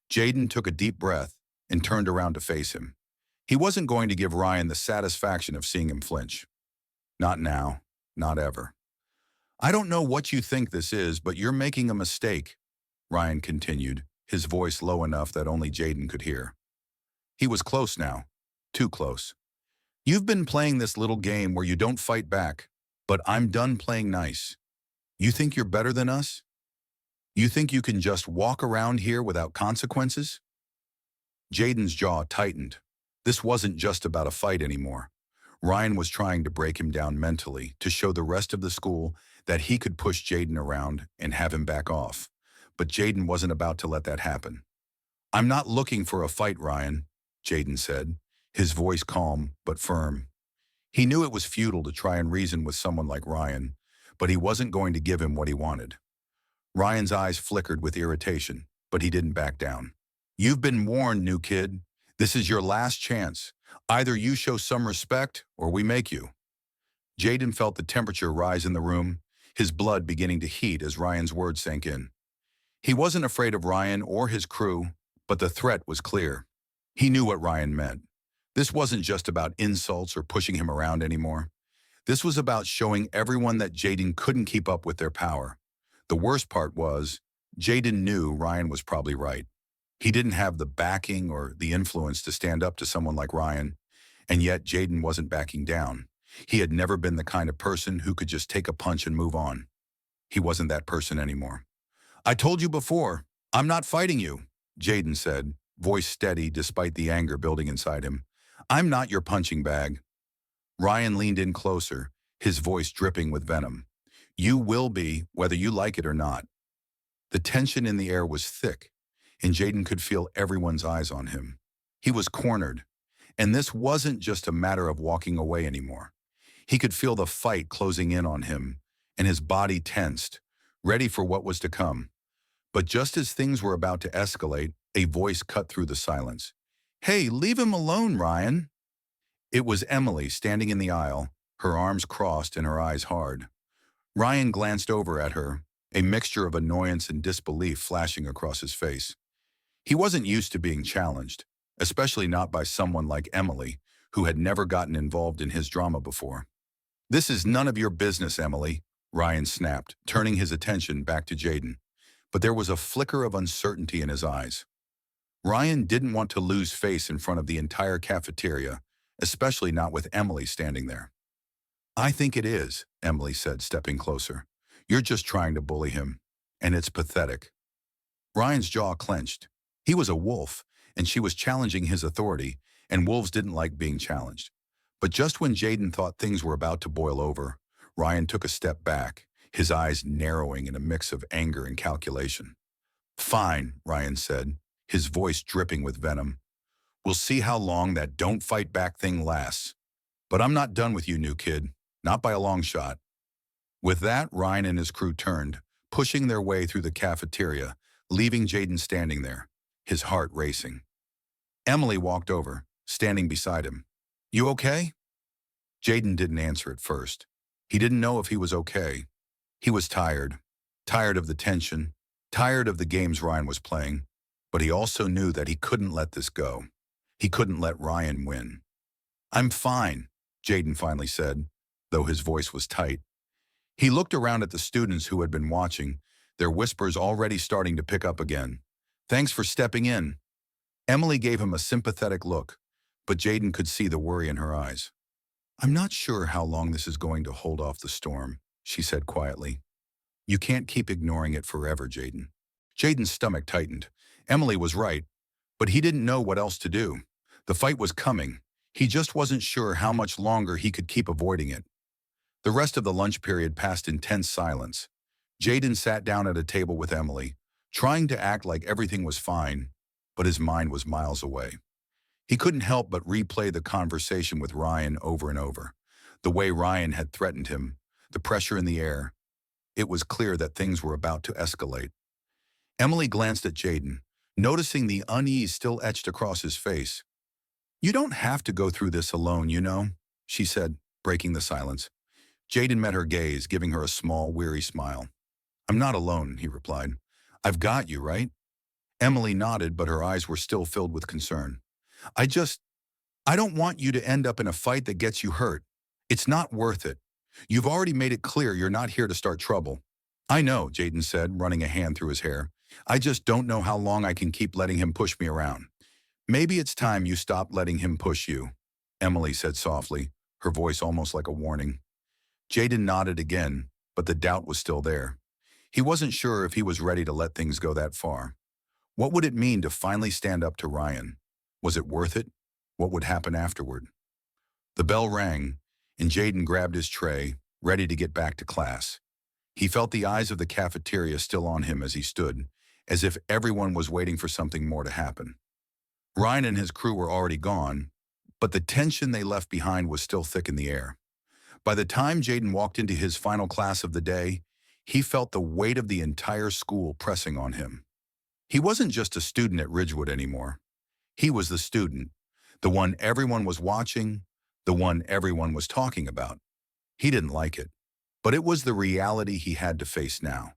Jaden took a deep breath and turned around to face him. He wasn't going to give Ryan the satisfaction of seeing him flinch. Not now, not ever. "I don't know what you think this is, but you're making a mistake," Ryan continued, his voice low enough that only Jaden could hear. He was close now, too close. "You've been playing this little game where you don't fight back, but I'm done playing nice. You think you're better than us? You think you can just walk around here without consequences?" Jaden's jaw tightened. This wasn't just about a fight anymore. Ryan was trying to break him down mentally to show the rest of the school that he could push Jaden around and have him back off. But Jaden wasn't about to let that happen. "I'm not looking for a fight, Ryan," Jaden said, his voice calm but firm. He knew it was futile to try and reason with someone like Ryan, but he wasn't going to give him what he wanted. Ryan's eyes flickered with irritation, but he didn't back down. "You've been warned, new kid. This is your last chance. Either you show some respect or we make you." Jaden felt the temperature rise in the room, his blood beginning to heat as Ryan's words sank in. He wasn't afraid of Ryan or his crew, but the threat was clear. He knew what Ryan meant. This wasn't just about insults or pushing him around anymore. This was about showing everyone that Jaden couldn't keep up with their power. The worst part was, Jaden knew Ryan was probably right. He didn't have the backing or the influence to stand up to someone like Ryan, and yet Jaden wasn't backing down. He had never been the kind of person who could just take a punch and move on. He wasn't that person anymore. "I told you before, I'm not fighting you," Jaden said, voice steady despite the anger building inside him. "I'm not your punching bag." Ryan leaned in closer, his voice dripping with venom. "You will be, whether you like it or not." The tension in the air was thick, and Jaden could feel everyone's eyes on him. He was cornered, and this wasn't just a matter of walking away anymore. He could feel the fight closing in on him, and his body tensed, ready for what was to come. But just as things were about to escalate, a voice cut through the silence. "Hey, leave him alone, Ryan." It was Emily standing in the aisle, her arms crossed and her eyes hard. Ryan glanced over at her, a mixture of annoyance and disbelief flashing across his face. He wasn't used to being challenged, especially not by someone like Emily, who had never gotten involved in his drama before. "This is none of your business, Emily," Ryan snapped, turning his attention back to Jaden. But there was a flicker of uncertainty in his eyes. Ryan didn't want to lose face in front of the entire cafeteria, especially not with Emily standing there. "I think it is," Emily said, stepping closer. "You're just trying to bully him, and it's pathetic." Ryan's jaw clenched. He was a wolf, and she was challenging his authority, and wolves didn't like being challenged. But just when Jaden thought things were about to boil over, Ryan took a step back, his eyes narrowing in a mix of anger and calculation. "Fine," Ryan said, his voice dripping with venom. "We'll see how long that don't fight back thing lasts. But I'm not done with you, new kid. Not by a long shot." With that, Ryan and his crew turned, pushing their way through the cafeteria, leaving Jaden standing there, his heart racing. Emily walked over, standing beside him. "You okay?" Jaden didn't answer at first. He didn't know if he was okay. He was tired of the tension, tired of the games Ryan was playing, but he also knew that he couldn't let this go. He couldn't let Ryan win. "I'm fine," Jaden finally said, though his voice was tight. He looked around at the students who had been watching, their whispers already starting to pick up again. "Thanks for stepping in." Emily gave him a sympathetic look, but Jaden could see the worry in her eyes. "I'm not sure how long this is going to hold off the storm," she said quietly. "You can't keep ignoring it forever, Jaden." Jaden's stomach tightened. Emily was right. But he didn't know what else to do. The fight was coming. He just wasn't sure how much longer he could keep avoiding it. The rest of the lunch period passed in tense silence. Jaden sat down at a table with Emily, trying to act like everything was fine, but his mind was miles away. He couldn't help but replay the conversation with Ryan over and over. The way Ryan had threatened him, the pressure in the air. It was clear that things were about to escalate. Emily glanced at Jaden, noticing the unease still etched across his face. "You don't have to go through this alone, you know," she said, breaking the silence. Jaden met her gaze, giving her a small, weary smile. "I'm not alone," he replied. "I've got you, right?" Emily nodded, but her eyes were still filled with concern. I don't want you to end up in a fight that gets you hurt. It's not worth it. You've already made it clear you're not here to start trouble." "I know," Jaden said, running a hand through his hair. "I just don't know how long I can keep letting him push me around." "Maybe it's time you stopped letting him push you," Emily said softly, her voice almost like a warning. Jaden nodded again, but the doubt was still there. He wasn't sure if he was ready to let things go that far. What would it mean to finally stand up to Ryan? Was it worth it? What would happen afterward? The bell rang, and Jaden grabbed his tray, ready to get back to class. He felt the eyes of the cafeteria still on him as he stood, as if everyone was waiting for something more to happen. Ryan and his crew were already gone, but the tension they left behind was still thick in the air. By the time Jaden walked into his final class of the day, he felt the weight of the entire school pressing on him. He wasn't just a student at Ridgewood anymore. He was the student, the one everyone was watching, the one everyone was talking about. He didn't like it, but it was the reality he had to face now.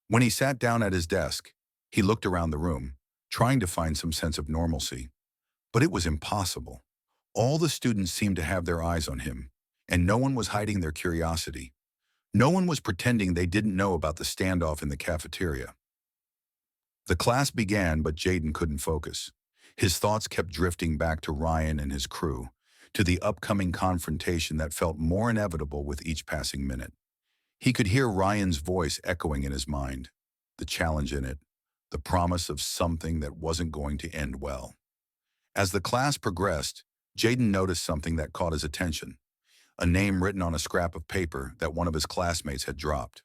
When he sat down at his desk, he looked around the room, trying to find some sense of normalcy. But it was impossible. All the students seemed to have their eyes on him, and no one was hiding their curiosity. No one was pretending they didn't know about the standoff in the cafeteria. The class began, but Jaden couldn't focus. His thoughts kept drifting back to Ryan and his crew, to the upcoming confrontation that felt more inevitable with each passing minute. He could hear Ryan's voice echoing in his mind, the challenge in it, the promise of something that wasn't going to end well. As the class progressed, Jaden noticed something that caught his attention, a name written on a scrap of paper that one of his classmates had dropped.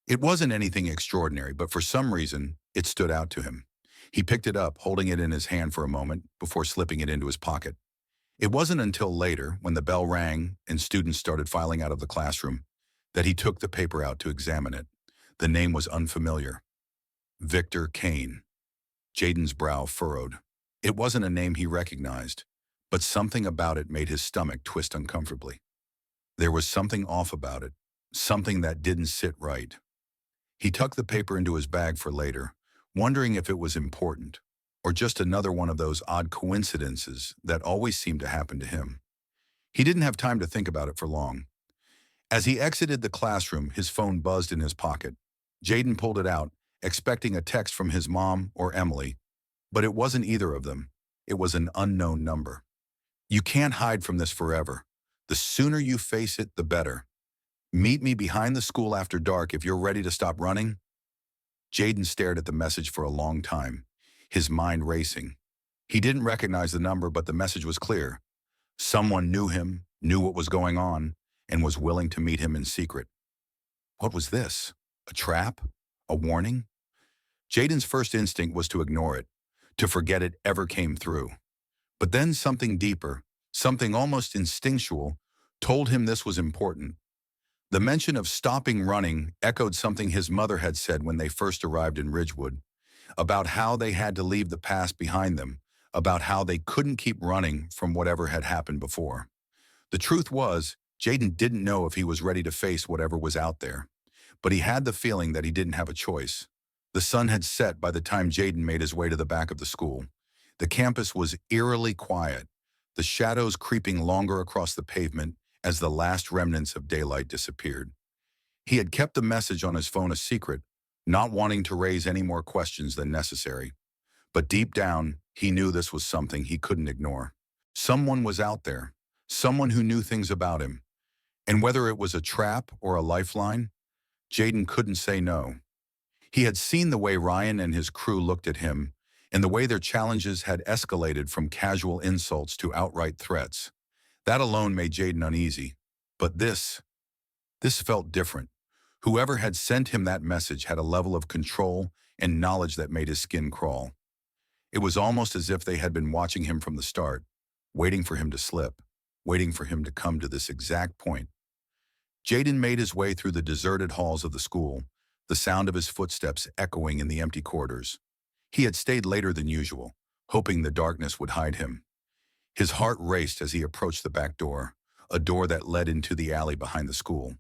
It wasn't anything extraordinary, but for some reason, it stood out to him. He picked it up, holding it in his hand for a moment before slipping it into his pocket. It wasn't until later, when the bell rang and students started filing out of the classroom, that he took the paper out to examine it. The name was unfamiliar. Victor Kane. Jaden's brow furrowed. It wasn't a name he recognized, but something about it made his stomach twist uncomfortably. There was something off about it, something that didn't sit right. He tucked the paper into his bag for later, wondering if it was important, or just another one of those odd coincidences that always seemed to happen to him. He didn't have time to think about it for long. As he exited the classroom, his phone buzzed in his pocket. Jaden pulled it out, expecting a text from his mom or Emily, but it wasn't either of them. It was an unknown number. "You can't hide from this forever. The sooner you face it, the better. Meet me behind the school after dark if you're ready to stop running." Jaden stared at the message for a long time, his mind racing. He didn't recognize the number, but the message was clear. Someone knew him, knew what was going on, and was willing to meet him in secret. What was this? A trap? A warning? Jaden's first instinct was to ignore it, to forget it ever came through. But then something deeper, something almost instinctual, told him this was important. The mention of stopping running echoed something his mother had said when they first arrived in Ridgewood, about how they had to leave the past behind them, about how they couldn't keep running from whatever had happened before. The truth was, Jaden didn't know if he was ready to face whatever was out there, but he had the feeling that he didn't have a choice. The sun had set by the time Jaden made his way to the back of the school. The campus was eerily quiet, the shadows creeping longer across the pavement as the last remnants of daylight disappeared. He had kept the message on his phone a secret, not wanting to raise any more questions than necessary. But deep down, he knew this was something he couldn't ignore. Someone was out there, someone who knew things about him. And whether it was a trap or a lifeline, Jaden couldn't say no. He had seen the way Ryan and his crew looked at him, and the way their challenges had escalated from casual insults to outright threats. That alone made Jaden uneasy. But this felt different. Whoever had sent him that message had a level of control and knowledge that made his skin crawl. It was almost as if they had been watching him from the start, waiting for him to slip, waiting for him to come to this exact point. Jaden made his way through the deserted halls of the school, the sound of his footsteps echoing in the empty corridors. He had stayed later than usual, hoping the darkness would hide him. His heart raced as he approached the back door, a door that led into the alley behind the school.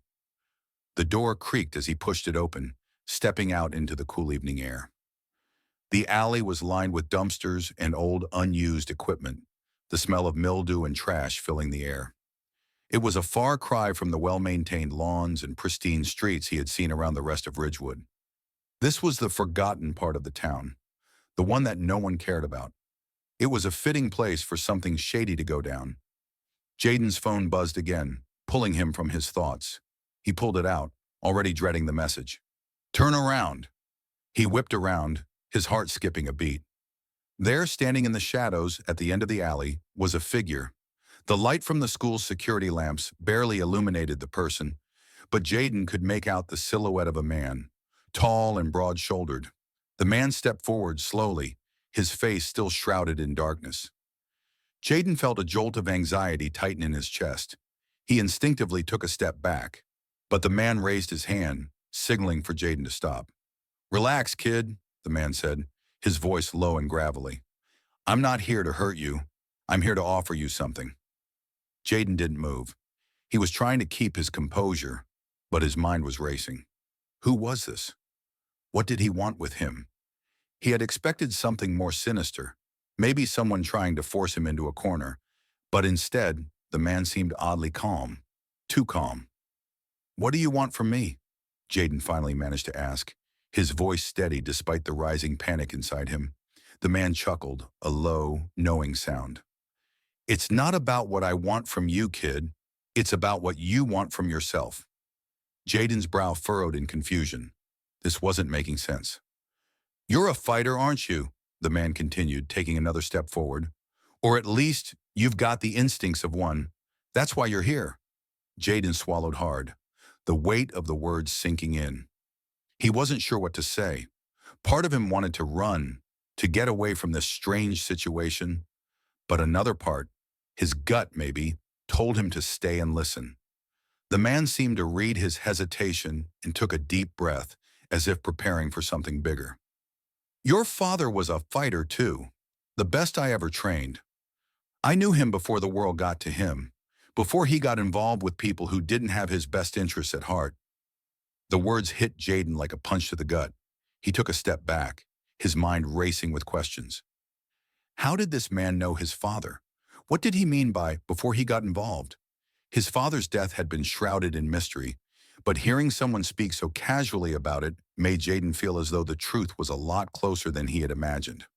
The door creaked as he pushed it open, stepping out into the cool evening air. The alley was lined with dumpsters and old, unused equipment, the smell of mildew and trash filling the air. It was a far cry from the well-maintained lawns and pristine streets he had seen around the rest of Ridgewood. This was the forgotten part of the town, the one that no one cared about. It was a fitting place for something shady to go down. Jaden's phone buzzed again, pulling him from his thoughts. He pulled it out, already dreading the message. "Turn around." He whipped around, his heart skipping a beat. There, standing in the shadows at the end of the alley, was a figure. The light from the school's security lamps barely illuminated the person, but Jaden could make out the silhouette of a man, tall and broad-shouldered. The man stepped forward slowly, his face still shrouded in darkness. Jaden felt a jolt of anxiety tighten in his chest. He instinctively took a step back, but the man raised his hand, signaling for Jaden to stop. "Relax, kid," the man said, his voice low and gravelly. "I'm not here to hurt you. I'm here to offer you something." Jaden didn't move. He was trying to keep his composure, but his mind was racing. Who was this? What did he want with him? He had expected something more sinister, maybe someone trying to force him into a corner, but instead, the man seemed oddly calm, too calm. "What do you want from me?" Jaden finally managed to ask, his voice steady despite the rising panic inside him. The man chuckled, a low, knowing sound. "It's not about what I want from you, kid. It's about what you want from yourself." Jaden's brow furrowed in confusion. This wasn't making sense. "You're a fighter, aren't you?" the man continued, taking another step forward. "Or at least you've got the instincts of one. That's why you're here." Jaden swallowed hard, the weight of the words sinking in. He wasn't sure what to say. Part of him wanted to run, to get away from this strange situation, but another part, his gut maybe, told him to stay and listen. The man seemed to read his hesitation and took a deep breath, as if preparing for something bigger. "Your father was a fighter too, the best I ever trained. I knew him before the world got to him, before he got involved with people who didn't have his best interests at heart." The words hit Jaden like a punch to the gut. He took a step back, his mind racing with questions. How did this man know his father? What did he mean by before he got involved? His father's death had been shrouded in mystery, but hearing someone speak so casually about it made Jaden feel as though the truth was a lot closer than he had imagined.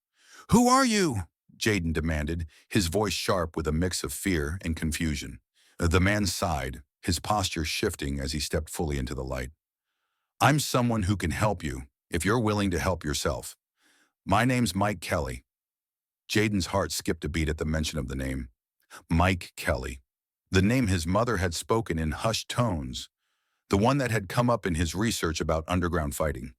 "Who are you?" Jaden demanded, his voice sharp with a mix of fear and confusion. The man sighed, his posture shifting as he stepped fully into the light. "I'm someone who can help you, if you're willing to help yourself. My name's Mike Kelly." Jaden's heart skipped a beat at the mention of the name. Mike Kelly. The name his mother had spoken in hushed tones. The one that had come up in his research about underground fighting.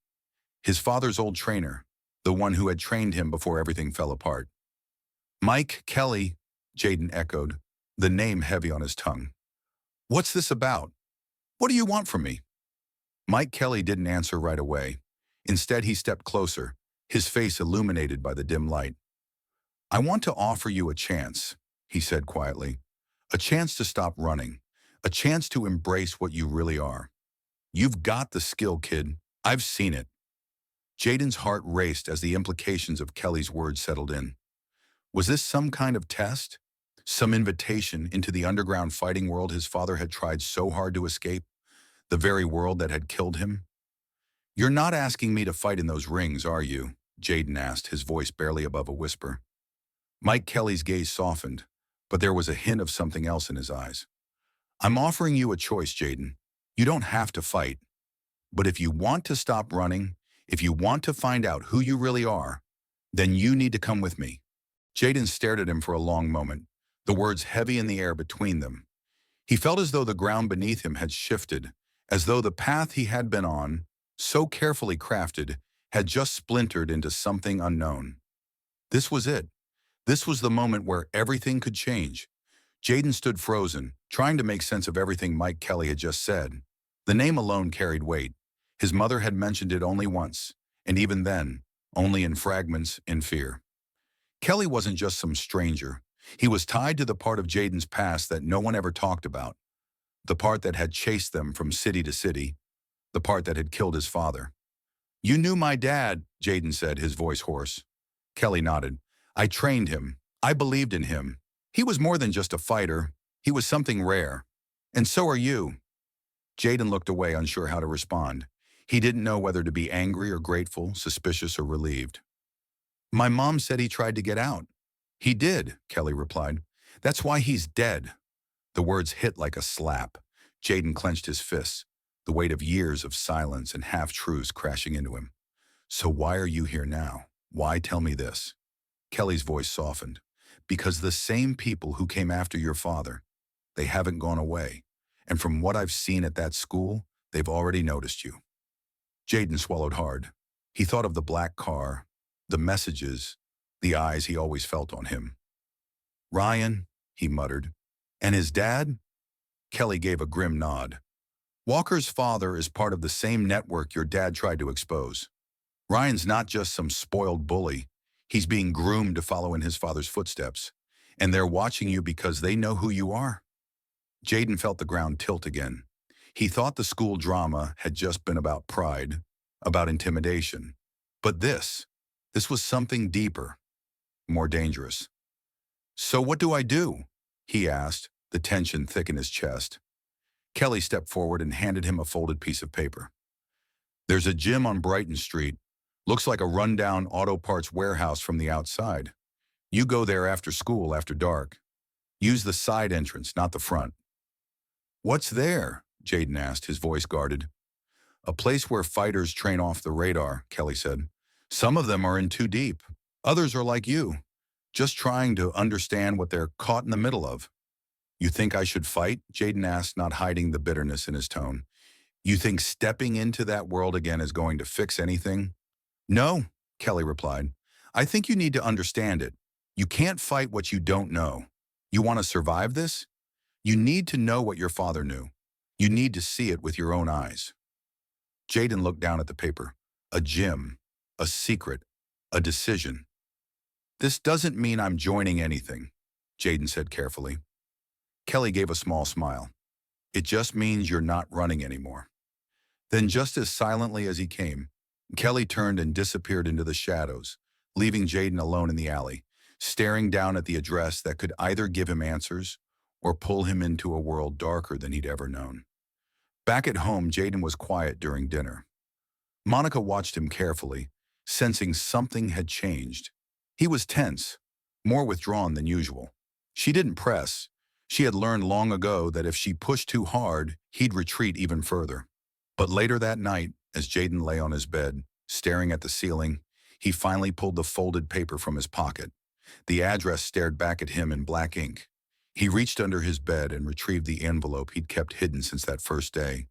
His father's old trainer, the one who had trained him before everything fell apart. "Mike Kelly," Jaden echoed, the name heavy on his tongue. "What's this about? What do you want from me?" Mike Kelly didn't answer right away. Instead, he stepped closer, his face illuminated by the dim light. "I want to offer you a chance," he said quietly. "A chance to stop running. A chance to embrace what you really are. You've got the skill, kid. I've seen it." Jaden's heart raced as the implications of Kelly's words settled in. Was this some kind of test? Some invitation into the underground fighting world his father had tried so hard to escape? The very world that had killed him? "You're not asking me to fight in those rings, are you?" Jaden asked, his voice barely above a whisper. Mike Kelly's gaze softened, but there was a hint of something else in his eyes. "I'm offering you a choice, Jaden. You don't have to fight. But if you want to stop running, if you want to find out who you really are, Then you need to come with me. Jaden stared at him for a long moment, the words heavy in the air between them. He felt as though the ground beneath him had shifted, as though the path he had been on, so carefully crafted, had just splintered into something unknown. This was it. This was the moment where everything could change. Jaden stood frozen, trying to make sense of everything Mike Kelly had just said. The name alone carried weight. His mother had mentioned it only once, and even then, only in fragments, in fear. Kelly wasn't just some stranger. He was tied to the part of Jaden's past that no one ever talked about, the part that had chased them from city to city, the part that had killed his father. You knew my dad, Jaden said, his voice hoarse. Kelly nodded. I trained him. I believed in him. He was more than just a fighter. He was something rare. And so are you. Jaden looked away, unsure how to respond. He didn't know whether to be angry or grateful, suspicious or relieved. My mom said he tried to get out. He did, Kelly replied. That's why he's dead. The words hit like a slap. Jaden clenched his fists, the weight of years of silence and half-truths crashing into him. So why are you here now? Why tell me this? Kelly's voice softened. Because the same people who came after your father, they haven't gone away. And from what I've seen at that school, they've already noticed you. Jaden swallowed hard. He thought of the black car, the messages, the eyes he always felt on him. Ryan, he muttered. And his dad? Kelly gave a grim nod. Walker's father is part of the same network your dad tried to expose. Ryan's not just some spoiled bully. He's being groomed to follow in his father's footsteps. And they're watching you because they know who you are. Jaden felt the ground tilt again. He thought the school drama had just been about pride, about intimidation. But this was something deeper, more dangerous. So what do I do? He asked, the tension thick in his chest. Kelly stepped forward and handed him a folded piece of paper. There's a gym on Brighton Street. Looks like a rundown auto parts warehouse from the outside. You go there after school, after dark. Use the side entrance, not the front. What's there? Jaden asked, his voice guarded. A place where fighters train off the radar, Kelly said. Some of them are in too deep. Others are like you, just trying to understand what they're caught in the middle of. You think I should fight? Jaden asked, not hiding the bitterness in his tone. You think stepping into that world again is going to fix anything? No, Kelly replied. I think you need to understand it. You can't fight what you don't know. You want to survive this? You need to know what your father knew. You need to see it with your own eyes. Jaden looked down at the paper. A gym, a secret, a decision. This doesn't mean I'm joining anything, Jaden said carefully. Kelly gave a small smile. It just means you're not running anymore. Then just as silently as he came, Kelly turned and disappeared into the shadows, leaving Jaden alone in the alley, staring down at the address that could either give him answers or pull him into a world darker than he'd ever known. Back at home, Jaden was quiet during dinner. Monica watched him carefully, sensing something had changed. He was tense, more withdrawn than usual. She didn't press. She had learned long ago that if she pushed too hard, he'd retreat even further. But later that night, as Jaden lay on his bed, staring at the ceiling, he finally pulled the folded paper from his pocket. The address stared back at him in black ink. He reached under his bed and retrieved the envelope he'd kept hidden since that first day,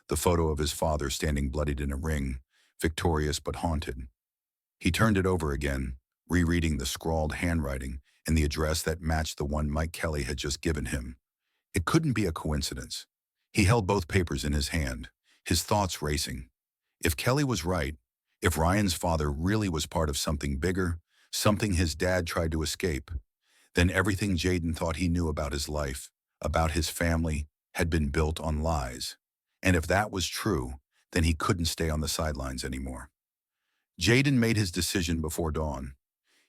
the photo of his father standing bloodied in a ring, victorious but haunted. He turned it over again, rereading the scrawled handwriting and the address that matched the one Mike Kelly had just given him. It couldn't be a coincidence. He held both papers in his hand, his thoughts racing. If Kelly was right, if Ryan's father really was part of something bigger, something his dad tried to escape, then everything Jaden thought he knew about his life, about his family, had been built on lies. And if that was true, then he couldn't stay on the sidelines anymore. Jaden made his decision before dawn.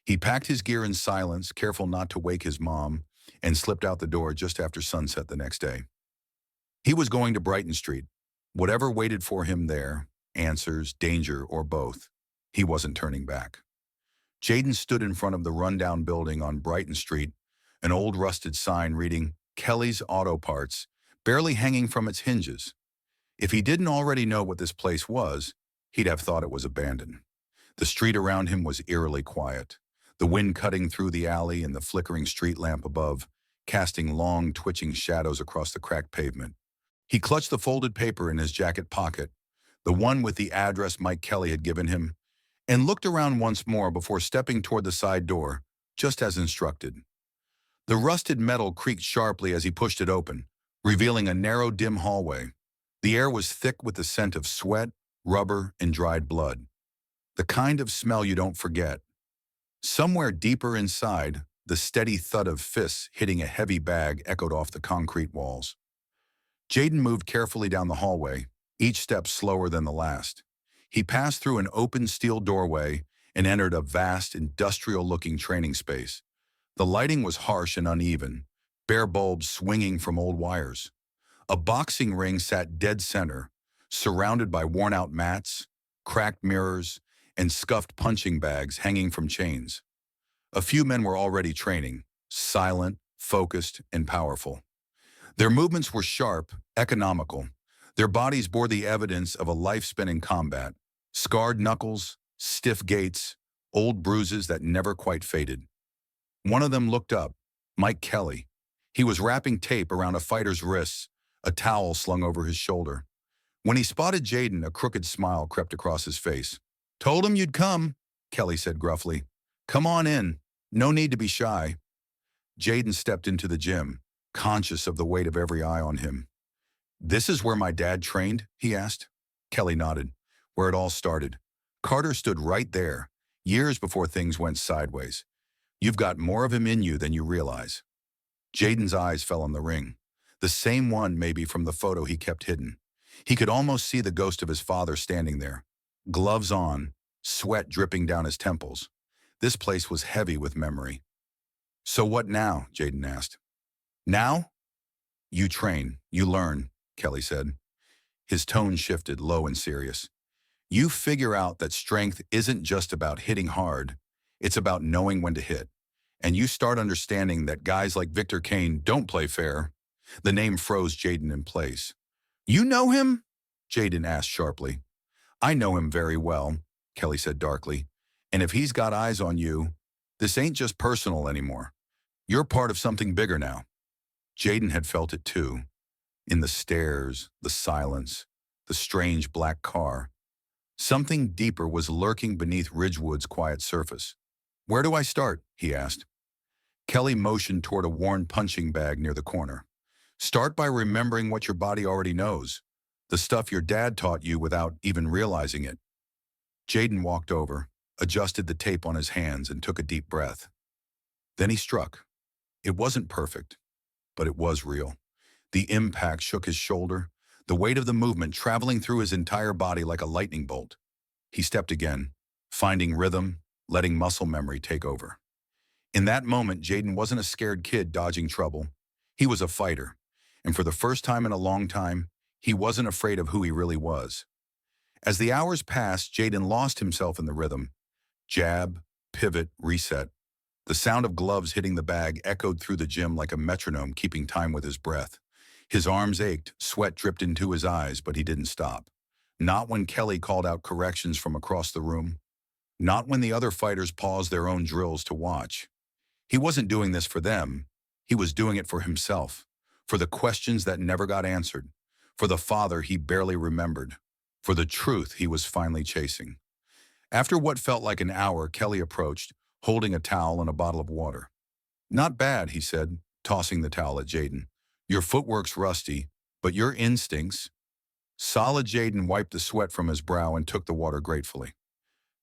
He packed his gear in silence, careful not to wake his mom, and slipped out the door just after sunset the next day. He was going to Brighton Street. Whatever waited for him there, answers, danger, or both, he wasn't turning back. Jaden stood in front of the rundown building on Brighton Street, an old rusted sign reading Kelly's Auto Parts, barely hanging from its hinges. If he didn't already know what this place was, he'd have thought it was abandoned. The street around him was eerily quiet, the wind cutting through the alley and the flickering street lamp above, casting long, twitching shadows across the cracked pavement. He clutched the folded paper in his jacket pocket, the one with the address Mike Kelly had given him, and looked around once more before stepping toward the side door, just as instructed. The rusted metal creaked sharply as he pushed it open, revealing a narrow, dim hallway. The air was thick with the scent of sweat, rubber, and dried blood. The kind of smell you don't forget. Somewhere deeper inside, the steady thud of fists hitting a heavy bag echoed off the concrete walls. Jaden moved carefully down the hallway, each step slower than the last. He passed through an open steel doorway and entered a vast, industrial-looking training space. The lighting was harsh and uneven, bare bulbs swinging from old wires. A boxing ring sat dead center, surrounded by worn-out mats, cracked mirrors, and scuffed punching bags hanging from chains. A few men were already training, silent, focused, and powerful. Their movements were sharp, economical. Their bodies bore the evidence of a life spent in combat. Scarred knuckles, stiff gaits, old bruises that never quite faded. One of them looked up, Mike Kelly. He was wrapping tape around a fighter's wrists, a towel slung over his shoulder. When he spotted Jaden, a crooked smile crept across his face. "Told him you'd come," Kelly said gruffly. "Come on in. No need to be shy." Jaden stepped into the gym, conscious of the weight of every eye on him. "This is where my dad trained?" he asked. Kelly nodded. "Where it all started. Carter stood right there, years before things went sideways. You've got more of him in you than you realize." Jaden's eyes fell on the ring, the same one maybe from the photo he kept hidden. He could almost see the ghost of his father standing there, gloves on, sweat dripping down his temples. This place was heavy with memory. "So what now?" Jaden asked. "Now? You train, you learn," Kelly said. His tone shifted, low and serious. "You figure out that strength isn't just about hitting hard, it's about knowing when to hit. And you start understanding that guys like Victor Kane don't play fair." The name froze Jaden in place. "You know him?" Jaden asked sharply. "I know him very well," Kelly said darkly. "And if he's got eyes on you, this ain't just personal anymore. You're part of something bigger now." Jaden had felt it too. In the stairs, the silence, the strange black car. Something deeper was lurking beneath Ridgewood's quiet surface. "Where do I start?" he asked. Kelly motioned toward a worn punching bag near the corner. "Start by remembering what your body already knows, the stuff your dad taught you without even realizing it." Jaden walked over, adjusted the tape on his hands, and took a deep breath. Then he struck. It wasn't perfect, but it was real. The impact shook his shoulder, the weight of the movement traveling through his entire body like a lightning bolt. He stepped again, finding rhythm, letting muscle memory take over. In that moment, Jaden wasn't a scared kid dodging trouble. He was a fighter, and for the first time in a long time, he wasn't afraid of who he really was. As the hours passed, Jaden lost himself in the rhythm. Jab, pivot, reset. The sound of gloves hitting the bag echoed through the gym like a metronome keeping time with his breath. His arms ached, sweat dripped into his eyes, but he didn't stop. Not when Kelly called out corrections from across the room. Not when the other fighters paused their own drills to watch. He wasn't doing this for them. He was doing it for himself, for the questions that never got answered, for the father he barely remembered, for the truth he was finally chasing. After what felt like an hour, Kelly approached, holding a towel and a bottle of water. "Not bad," he said, tossing the towel at Jaden. "Your footwork's rusty, but your instincts—" Solid Jaden wiped the sweat from his brow and took the water gratefully.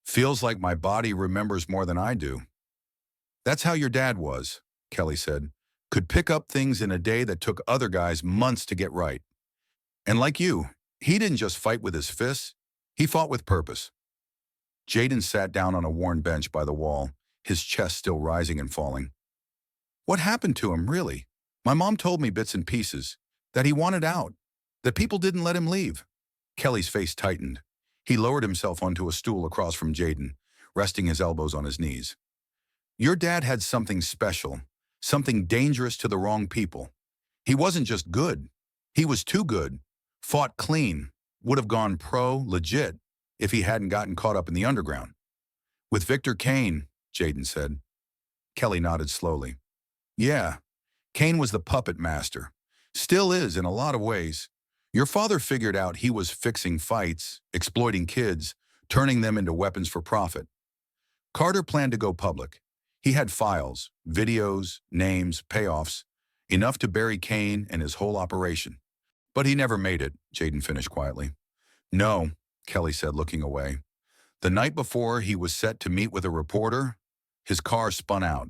"Feels like my body remembers more than I do." "That's how your dad was," Kelly said. "Could pick up things in a day that took other guys months to get right. And like you, he didn't just fight with his fists, he fought with purpose." Jaden sat down on a worn bench by the wall, his chest still rising and falling. "What happened to him, really? My mom told me bits and pieces, that he wanted out, that people didn't let him leave." Kelly's face tightened. He lowered himself onto a stool across from Jaden, resting his elbows on his knees. "Your dad had something special, something dangerous to the wrong people. He wasn't just good. He was too good, fought clean, would have gone pro, legit, if he hadn't gotten caught up in the underground." With Victor Kane, Jaden said. Kelly nodded slowly. Yeah, Kane was the puppet master. Still is in a lot of ways. Your father figured out he was fixing fights, exploiting kids, turning them into weapons for profit. Carter planned to go public. He had files, videos, names, payoffs, enough to bury Kane and his whole operation. But he never made it, Jaden finished quietly. No, Kelly said, looking away. The night before he was set to meet with a reporter, his car spun out.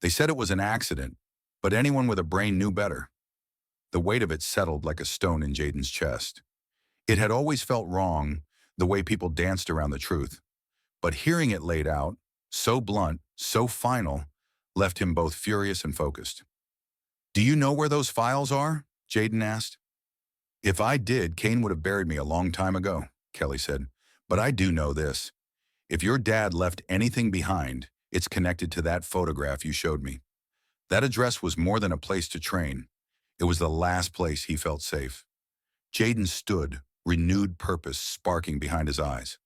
They said it was an accident, but anyone with a brain knew better. The weight of it settled like a stone in Jaden's chest. It had always felt wrong, the way people danced around the truth. But hearing it laid out, so blunt, so final, left him both furious and focused. Do you know where those files are? Jaden asked. If I did, Kane would have buried me a long time ago, Kelly said. But I do know this. If your dad left anything behind, it's connected to that photograph you showed me. That address was more than a place to train. It was the last place he felt safe. Jaden stood, renewed purpose sparking behind his eyes.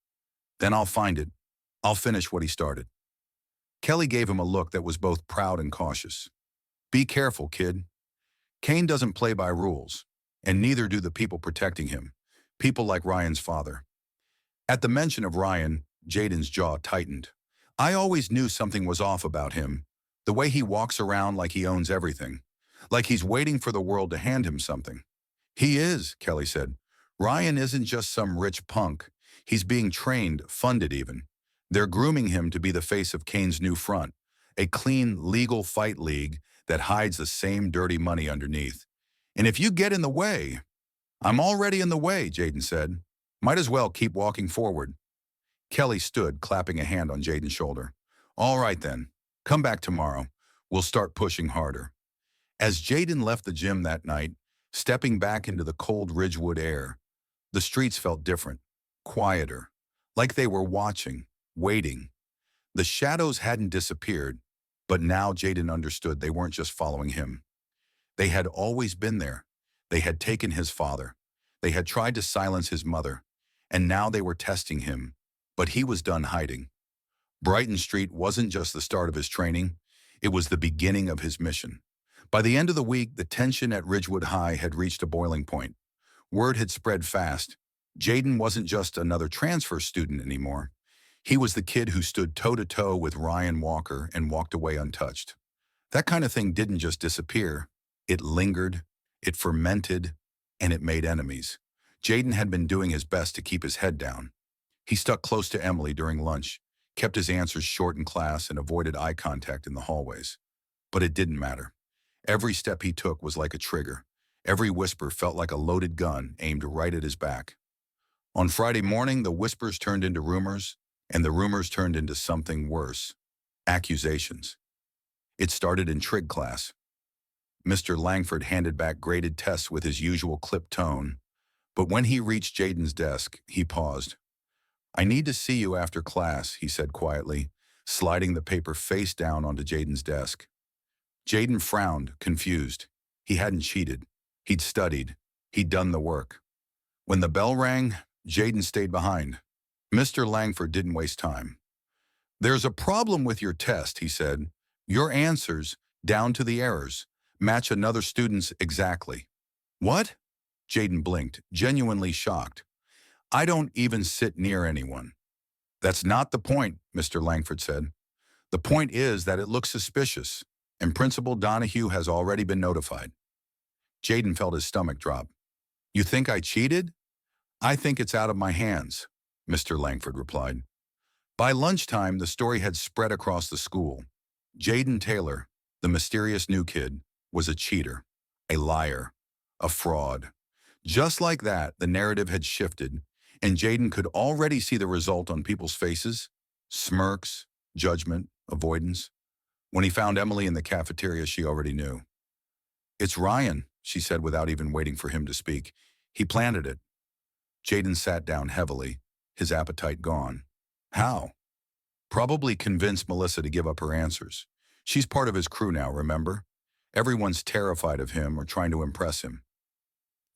Then I'll find it. I'll finish what he started. Kelly gave him a look that was both proud and cautious. Be careful, kid. Kane doesn't play by rules, and neither do the people protecting him, people like Ryan's father. At the mention of Ryan, Jaden's jaw tightened. I always knew something was off about him, the way he walks around like he owns everything, like he's waiting for the world to hand him something. He is, Kelly said. Ryan isn't just some rich punk. He's being trained, funded even. They're grooming him to be the face of Kane's new front, a clean, legal fight league that hides the same dirty money underneath. And if you get in the way, I'm already in the way, Jaden said. Might as well keep walking forward. Kelly stood, clapping a hand on Jaden's shoulder. All right then, come back tomorrow. We'll start pushing harder. As Jaden left the gym that night, stepping back into the cold Ridgewood air, the streets felt different, quieter, like they were watching, waiting. The shadows hadn't disappeared, but now Jaden understood they weren't just following him. They had always been there. They had taken his father. They had tried to silence his mother, and now they were testing him. But he was done hiding. Brighton Street wasn't just the start of his training, it was the beginning of his mission. By the end of the week, the tension at Ridgewood High had reached a boiling point. Word had spread fast. Jaden wasn't just another transfer student anymore. He was the kid who stood toe-to-toe with Ryan Walker and walked away untouched. That kind of thing didn't just disappear. It lingered, it fermented, and it made enemies. Jaden had been doing his best to keep his head down. He stuck close to Emily during lunch, kept his answers short in class, and avoided eye contact in the hallways. But it didn't matter. Every step he took was like a trigger. Every whisper felt like a loaded gun aimed right at his back. On Friday morning, the whispers turned into rumors, and the rumors turned into something worse. Accusations. It started in trig class. Mr. Langford handed back graded tests with his usual clipped tone, but when he reached Jaden's desk, he paused. I need to see you after class, he said quietly, sliding the paper face down onto Jaden's desk. Jaden frowned, confused. He hadn't cheated. He'd studied. He'd done the work. When the bell rang, Jaden stayed behind. Mr. Langford didn't waste time. There's a problem with your test, he said. Your answers, down to the errors, match another student's exactly. What? Jaden blinked, genuinely shocked. I don't even sit near anyone. That's not the point, Mr. Langford said. The point is that it looks suspicious, and Principal Donahue has already been notified. Jaden felt his stomach drop. You think I cheated? I think it's out of my hands, Mr. Langford replied. By lunchtime, the story had spread across the school. Jaden Taylor, the mysterious new kid, was a cheater, a liar, a fraud. Just like that, the narrative had shifted, and Jaden could already see the result on people's faces: smirks, judgment, avoidance. When he found Emily in the cafeteria, she already knew. It's Ryan, she said without even waiting for him to speak. He planted it. Jaden sat down heavily, his appetite gone. How? Probably convinced Melissa to give up her answers. She's part of his crew now, remember? Everyone's terrified of him or trying to impress him.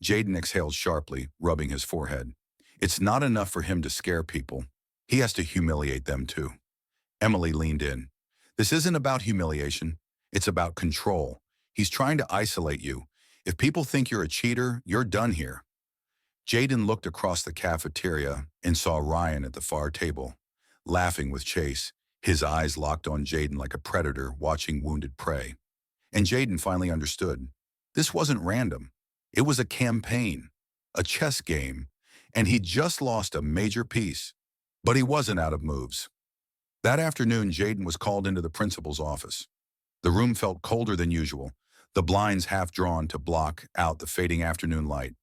Jaden exhaled sharply, rubbing his forehead. It's not enough for him to scare people. He has to humiliate them too. Emily leaned in. This isn't about humiliation. It's about control. He's trying to isolate you. If people think you're a cheater, you're done here. Jaden looked across the cafeteria and saw Ryan at the far table, laughing with Chase, his eyes locked on Jaden like a predator watching wounded prey. And Jaden finally understood. This wasn't random. It was a campaign, a chess game, and he'd just lost a major piece. But he wasn't out of moves. That afternoon, Jaden was called into the principal's office. The room felt colder than usual, the blinds half drawn to block out the fading afternoon light.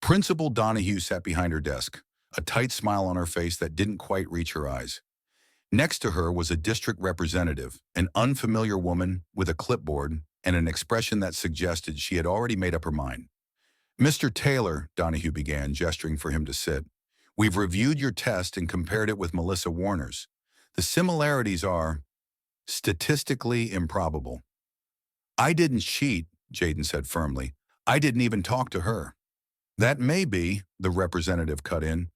Principal Donahue sat behind her desk, a tight smile on her face that didn't quite reach her eyes. Next to her was a district representative, an unfamiliar woman with a clipboard and an expression that suggested she had already made up her mind. Mr. Taylor, Donahue began, gesturing for him to sit. We've reviewed your test and compared it with Melissa Warner's. The similarities are statistically improbable. I didn't cheat, Jaden said firmly. I didn't even talk to her. That may be, the representative cut in,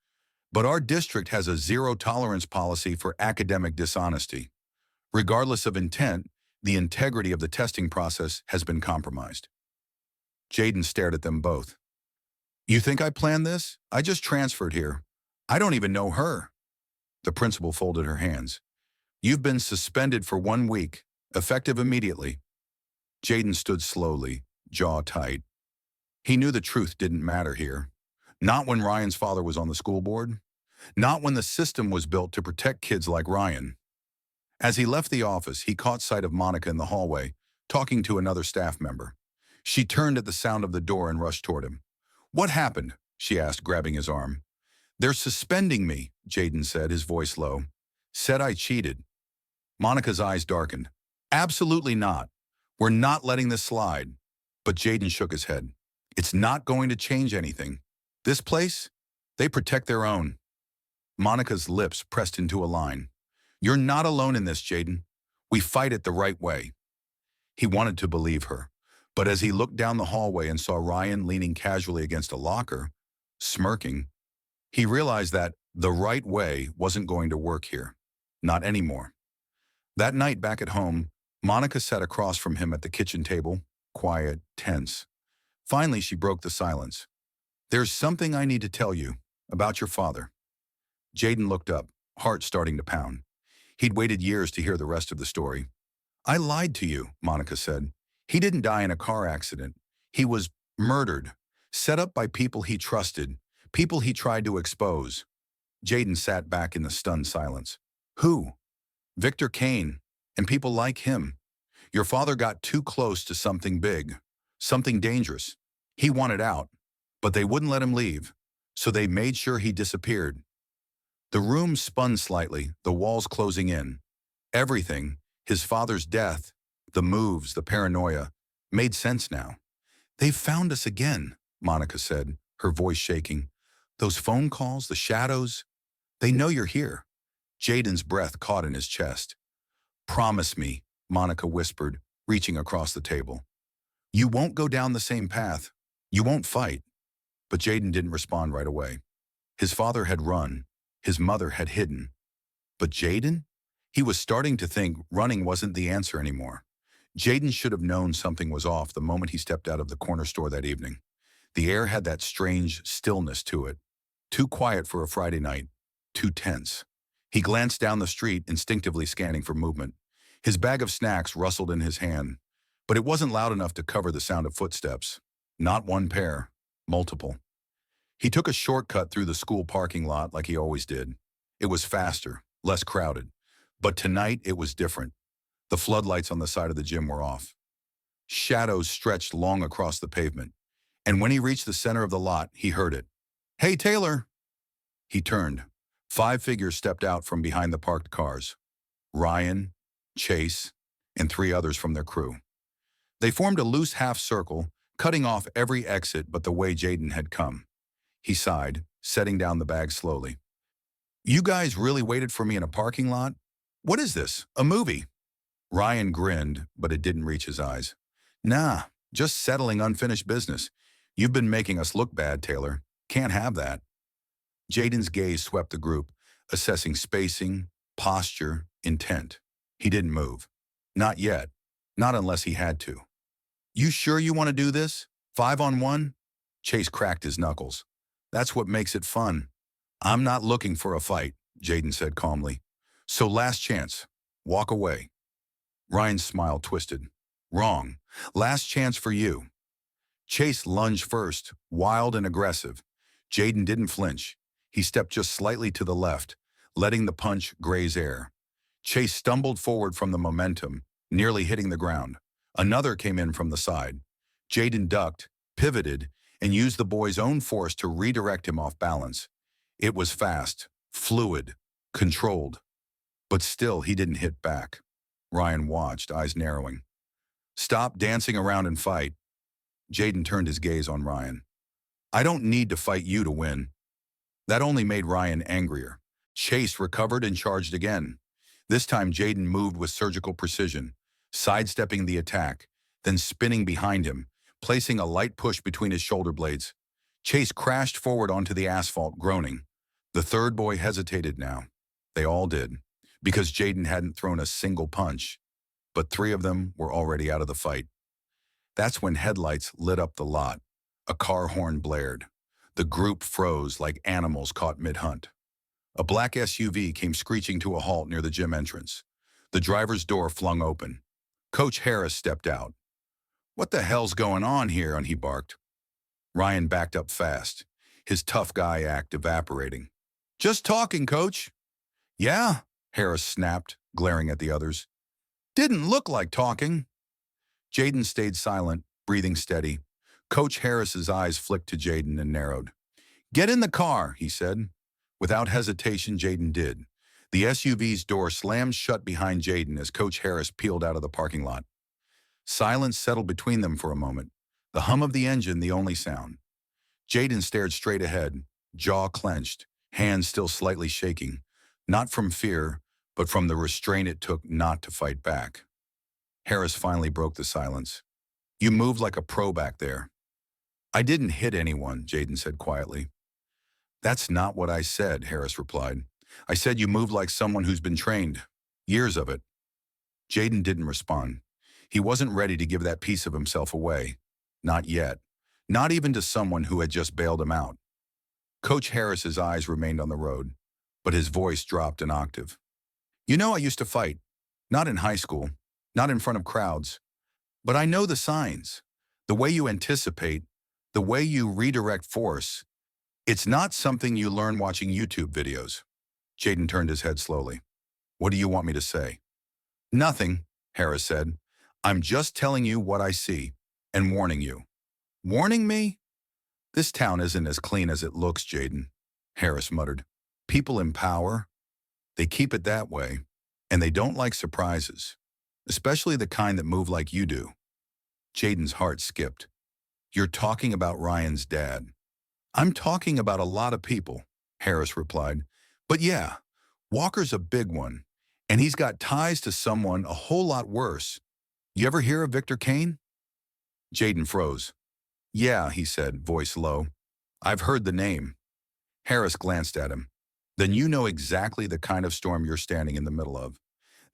but our district has a zero-tolerance policy for academic dishonesty. Regardless of intent, the integrity of the testing process has been compromised. Jaden stared at them both. You think I planned this? I just transferred here. I don't even know her. The principal folded her hands. You've been suspended for 1 week, effective immediately. Jaden stood slowly, jaw tight. He knew the truth didn't matter here. Not when Ryan's father was on the school board. Not when the system was built to protect kids like Ryan. As he left the office, he caught sight of Monica in the hallway, talking to another staff member. She turned at the sound of the door and rushed toward him. What happened? She asked, grabbing his arm. They're suspending me, Jaden said, his voice low. Said I cheated. Monica's eyes darkened. Absolutely not. We're not letting this slide. But Jaden shook his head. It's not going to change anything. This place, they protect their own. Monica's lips pressed into a line. You're not alone in this, Jaden. We fight it the right way. He wanted to believe her, but as he looked down the hallway and saw Ryan leaning casually against a locker, smirking, he realized that the right way wasn't going to work here. Not anymore. That night back at home, Monica sat across from him at the kitchen table, quiet, tense. Finally, she broke the silence. There's something I need to tell you about your father. Jaden looked up, heart starting to pound. He'd waited years to hear the rest of the story. I lied to you, Monica said. He didn't die in a car accident. He was murdered, set up by people he trusted, people he tried to expose. Jaden sat back in the stunned silence. Who? Victor Kane, and people like him. Your father got too close to something big, something dangerous. He wanted out, but they wouldn't let him leave, so they made sure he disappeared. The room spun slightly, the walls closing in. Everything, his father's death, the moves, the paranoia, made sense now. They've found us again, Monica said, her voice shaking. Those phone calls, the shadows, they know you're here. Jaden's breath caught in his chest. Promise me, Monica whispered, reaching across the table. You won't go down the same path. You won't fight. But Jaden didn't respond right away. His father had run. His mother had hidden. But Jaden? He was starting to think running wasn't the answer anymore. Jaden should have known something was off the moment he stepped out of the corner store that evening. The air had that strange stillness to it. Too quiet for a Friday night. Too tense. He glanced down the street, instinctively scanning for movement. His bag of snacks rustled in his hand, but it wasn't loud enough to cover the sound of footsteps. Not one pair, multiple. He took a shortcut through the school parking lot like he always did. It was faster, less crowded. But tonight it was different. The floodlights on the side of the gym were off. Shadows stretched long across the pavement. And when he reached the center of the lot, he heard it. Hey, Taylor! He turned. 5 figures stepped out from behind the parked cars. Ryan, Chase, and 3 others from their crew. They formed a loose half circle, cutting off every exit but the way Jaden had come. He sighed, setting down the bag slowly. You guys really waited for me in a parking lot? What is this, a movie? Ryan grinned, but it didn't reach his eyes. Nah, just settling unfinished business. You've been making us look bad, Taylor. Can't have that. Jaden's gaze swept the group, assessing spacing, posture, intent. He didn't move. Not yet. Not unless he had to. You sure you want to do this? 5-on-1? Chase cracked his knuckles. That's what makes it fun. I'm not looking for a fight, Jaden said calmly. So last chance. Walk away. Ryan's smile twisted. Wrong. Last chance for you. Chase lunged first, wild and aggressive. Jaden didn't flinch. He stepped just slightly to the left, letting the punch graze air. Chase stumbled forward from the momentum, nearly hitting the ground. Another came in from the side. Jaden ducked, pivoted, and used the boy's own force to redirect him off balance. It was fast, fluid, controlled. But still, he didn't hit back. Ryan watched, eyes narrowing. Stop dancing around and fight. Jaden turned his gaze on Ryan. I don't need to fight you to win. That only made Ryan angrier. Chase recovered and charged again. This time, Jaden moved with surgical precision, sidestepping the attack, then spinning behind him, placing a light push between his shoulder blades. Chase crashed forward onto the asphalt, groaning. The third boy hesitated now. They all did, because Jaden hadn't thrown a single punch. But 3 of them were already out of the fight. That's when headlights lit up the lot. A car horn blared. The group froze like animals caught mid-hunt. A black SUV came screeching to a halt near the gym entrance. The driver's door flung open. Coach Harris stepped out. What the hell's going on here? And he barked. Ryan backed up fast, his tough guy act evaporating. Just talking, Coach. Yeah, Harris snapped, glaring at the others. Didn't look like talking. Jaden stayed silent, breathing steady. Coach Harris's eyes flicked to Jaden and narrowed. Get in the car, he said. Without hesitation, Jaden did. The SUV's door slammed shut behind Jaden as Coach Harris peeled out of the parking lot. Silence settled between them for a moment, the hum of the engine the only sound. Jaden stared straight ahead, jaw clenched, hands still slightly shaking, not from fear, but from the restraint it took not to fight back. Harris finally broke the silence. You moved like a pro back there. I didn't hit anyone, Jaden said quietly. That's not what I said, Harris replied. I said you moved like someone who's been trained. Years of it. Jaden didn't respond. He wasn't ready to give that piece of himself away. Not yet. Not even to someone who had just bailed him out. Coach Harris's eyes remained on the road, but his voice dropped an octave. You know, I used to fight. Not in high school. Not in front of crowds. But I know the signs. The way you anticipate. The way you redirect force. It's not something you learn watching YouTube videos. Jaden turned his head slowly. What do you want me to say? Nothing, Harris said. I'm just telling you what I see and warning you. Warning me? This town isn't as clean as it looks, Jaden, Harris muttered. People in power, they keep it that way, and they don't like surprises, especially the kind that move like you do. Jaden's heart skipped. You're talking about Ryan's dad. I'm talking about a lot of people, Harris replied. But yeah, Walker's a big one, and he's got ties to someone a whole lot worse. You ever hear of Victor Kane? Jaden froze. Yeah, he said, voice low. I've heard the name. Harris glanced at him. Then you know exactly the kind of storm you're standing in the middle of.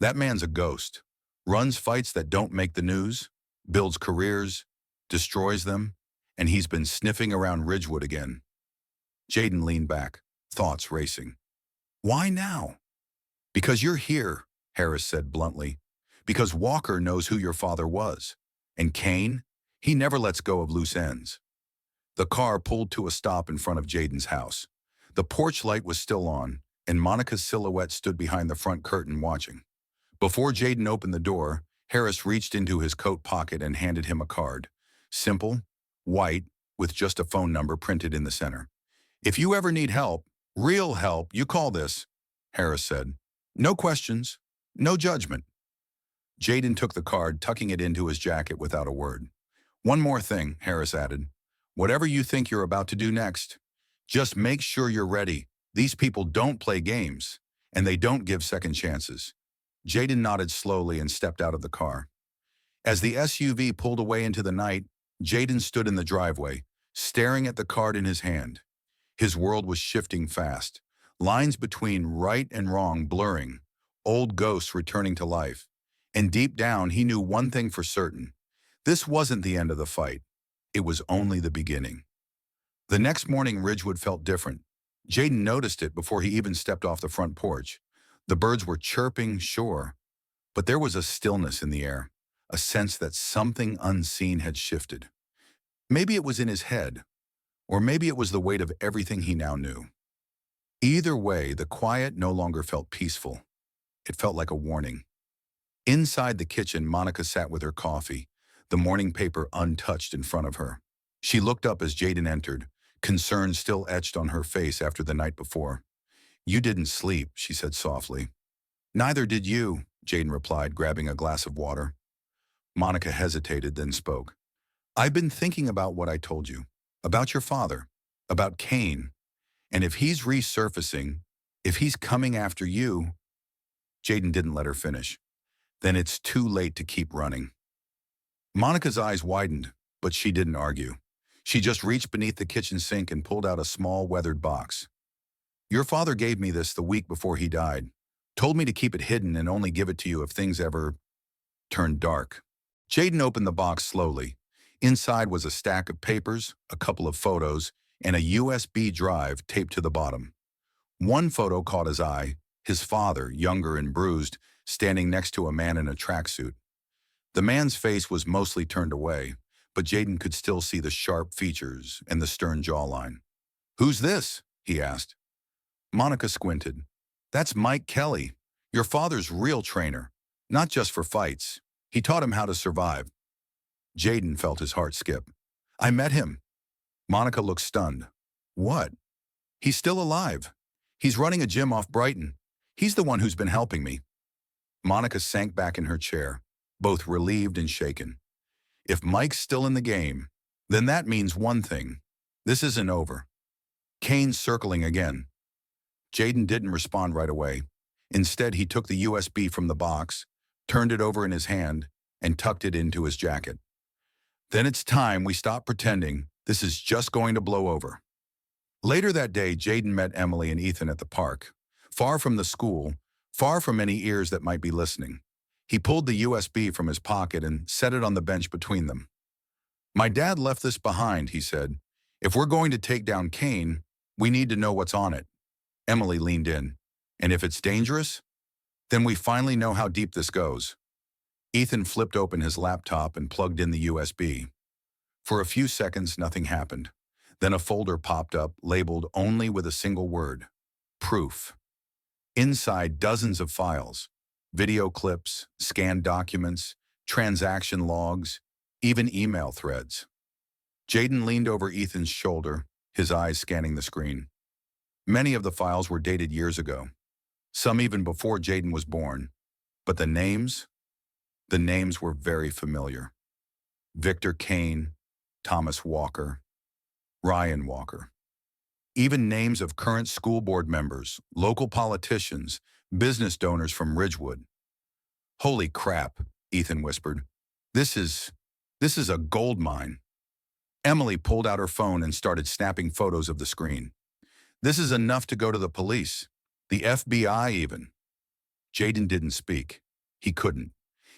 That man's a ghost. Runs fights that don't make the news, builds careers, destroys them, and he's been sniffing around Ridgewood again. Jaden leaned back, thoughts racing. Why now? Because you're here, Harris said bluntly. Because Walker knows who your father was. And Kane, he never lets go of loose ends. The car pulled to a stop in front of Jaden's house. The porch light was still on, and Monica's silhouette stood behind the front curtain watching. Before Jaden opened the door, Harris reached into his coat pocket and handed him a card. Simple, white, with just a phone number printed in the center. If you ever need help, real help, you call this, Harris said. No questions, no judgment. Jaden took the card, tucking it into his jacket without a word. One more thing, Harris added. Whatever you think you're about to do next, just make sure you're ready. These people don't play games, and they don't give second chances. Jaden nodded slowly and stepped out of the car. As the SUV pulled away into the night, Jaden stood in the driveway, staring at the card in his hand. His world was shifting fast, lines between right and wrong blurring, old ghosts returning to life. And deep down, he knew one thing for certain. This wasn't the end of the fight. It was only the beginning. The next morning, Ridgewood felt different. Jaden noticed it before he even stepped off the front porch. The birds were chirping, sure, but there was a stillness in the air, a sense that something unseen had shifted. Maybe it was in his head, or maybe it was the weight of everything he now knew. Either way, the quiet no longer felt peaceful. It felt like a warning. Inside the kitchen, Monica sat with her coffee, the morning paper untouched in front of her. She looked up as Jaden entered, concern still etched on her face after the night before. "You didn't sleep," she said softly. "Neither did you," Jaden replied, grabbing a glass of water. Monica hesitated, then spoke. "I've been thinking about what I told you, about your father, about Cain, and if he's resurfacing, if he's coming after you." Jaden didn't let her finish. "Then it's too late to keep running." Monica's eyes widened, but she didn't argue. She just reached beneath the kitchen sink and pulled out a small, weathered box. "Your father gave me this the week before he died. Told me to keep it hidden and only give it to you if things ever turned dark." Jaden opened the box slowly. Inside was a stack of papers, a couple of photos, and a USB drive taped to the bottom. One photo caught his eye, his father, younger and bruised, standing next to a man in a tracksuit. The man's face was mostly turned away, but Jaden could still see the sharp features and the stern jawline. "Who's this?" he asked. Monica squinted. "That's Mike Kelly, your father's real trainer, not just for fights. He taught him how to survive." Jaden felt his heart skip. "I met him." Monica looked stunned. "What?" "He's still alive. He's running a gym off Brighton. He's the one who's been helping me." Monica sank back in her chair, both relieved and shaken. If Mike's still in the game, then that means one thing. This isn't over. Cain's circling again. Jaden didn't respond right away. Instead, he took the USB from the box, turned it over in his hand, and tucked it into his jacket. "Then it's time we stop pretending. This is just going to blow over." Later that day, Jaden met Emily and Ethan at the park. Far from the school, far from any ears that might be listening. He pulled the USB from his pocket and set it on the bench between them. "My dad left this behind," he said. "If we're going to take down Cain, we need to know what's on it." Emily leaned in. "And if it's dangerous, then we finally know how deep this goes." Ethan flipped open his laptop and plugged in the USB. For a few seconds, nothing happened. Then a folder popped up, labeled only with a single word: proof. Inside, dozens of files, video clips, scanned documents, transaction logs, even email threads. Jaden leaned over Ethan's shoulder, his eyes scanning the screen. Many of the files were dated years ago, some even before Jaden was born. But the names were very familiar. Victor Cain, Thomas Walker, Ryan Walker. Even names of current school board members, local politicians, business donors from Ridgewood. "Holy crap," Ethan whispered. This is a gold mine." Emily pulled out her phone and started snapping photos of the screen. "This is enough to go to the police, the FBI even." Jaden didn't speak. He couldn't.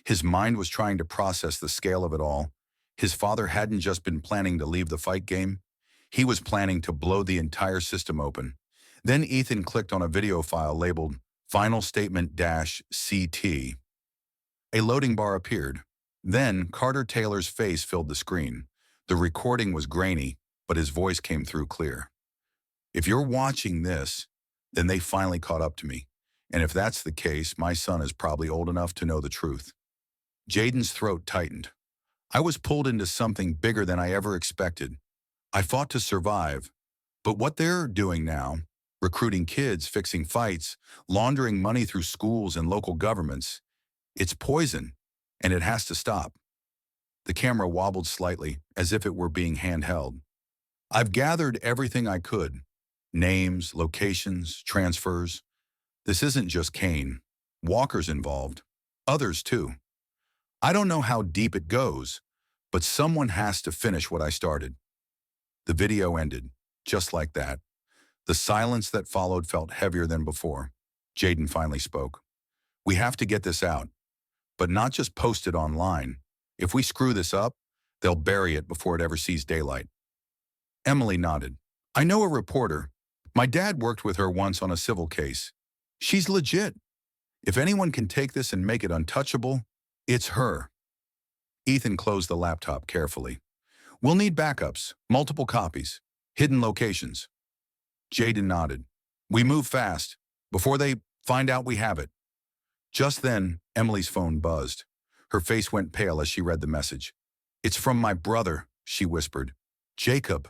His mind was trying to process the scale of it all. His father hadn't just been planning to leave the fight game. He was planning to blow the entire system open. Then Ethan clicked on a video file labeled Final Statement-CT. A loading bar appeared. Then Carter Taylor's face filled the screen. The recording was grainy, but his voice came through clear. "If you're watching this, then they finally caught up to me. And if that's the case, my son is probably old enough to know the truth." Jaden's throat tightened. "I was pulled into something bigger than I ever expected. I fought to survive. But what they're doing now, recruiting kids, fixing fights, laundering money through schools and local governments, it's poison, and it has to stop." The camera wobbled slightly, as if it were being handheld. "I've gathered everything I could. Names, locations, transfers. This isn't just Cain. Walker's involved. Others too. I don't know how deep it goes, but someone has to finish what I started." The video ended, just like that. The silence that followed felt heavier than before. Jaden finally spoke. We have to get this out, but not just post it online. If we screw this up, they'll bury it before it ever sees daylight. Emily nodded. I know a reporter. My dad worked with her once on a civil case. She's legit. If anyone can take this and make it untouchable, it's her. Ethan closed the laptop carefully. We'll need backups, multiple copies, hidden locations. Jaden nodded. We move fast, before they find out we have it. Just then, Emily's phone buzzed. Her face went pale as she read the message. It's from my brother, she whispered. Jacob.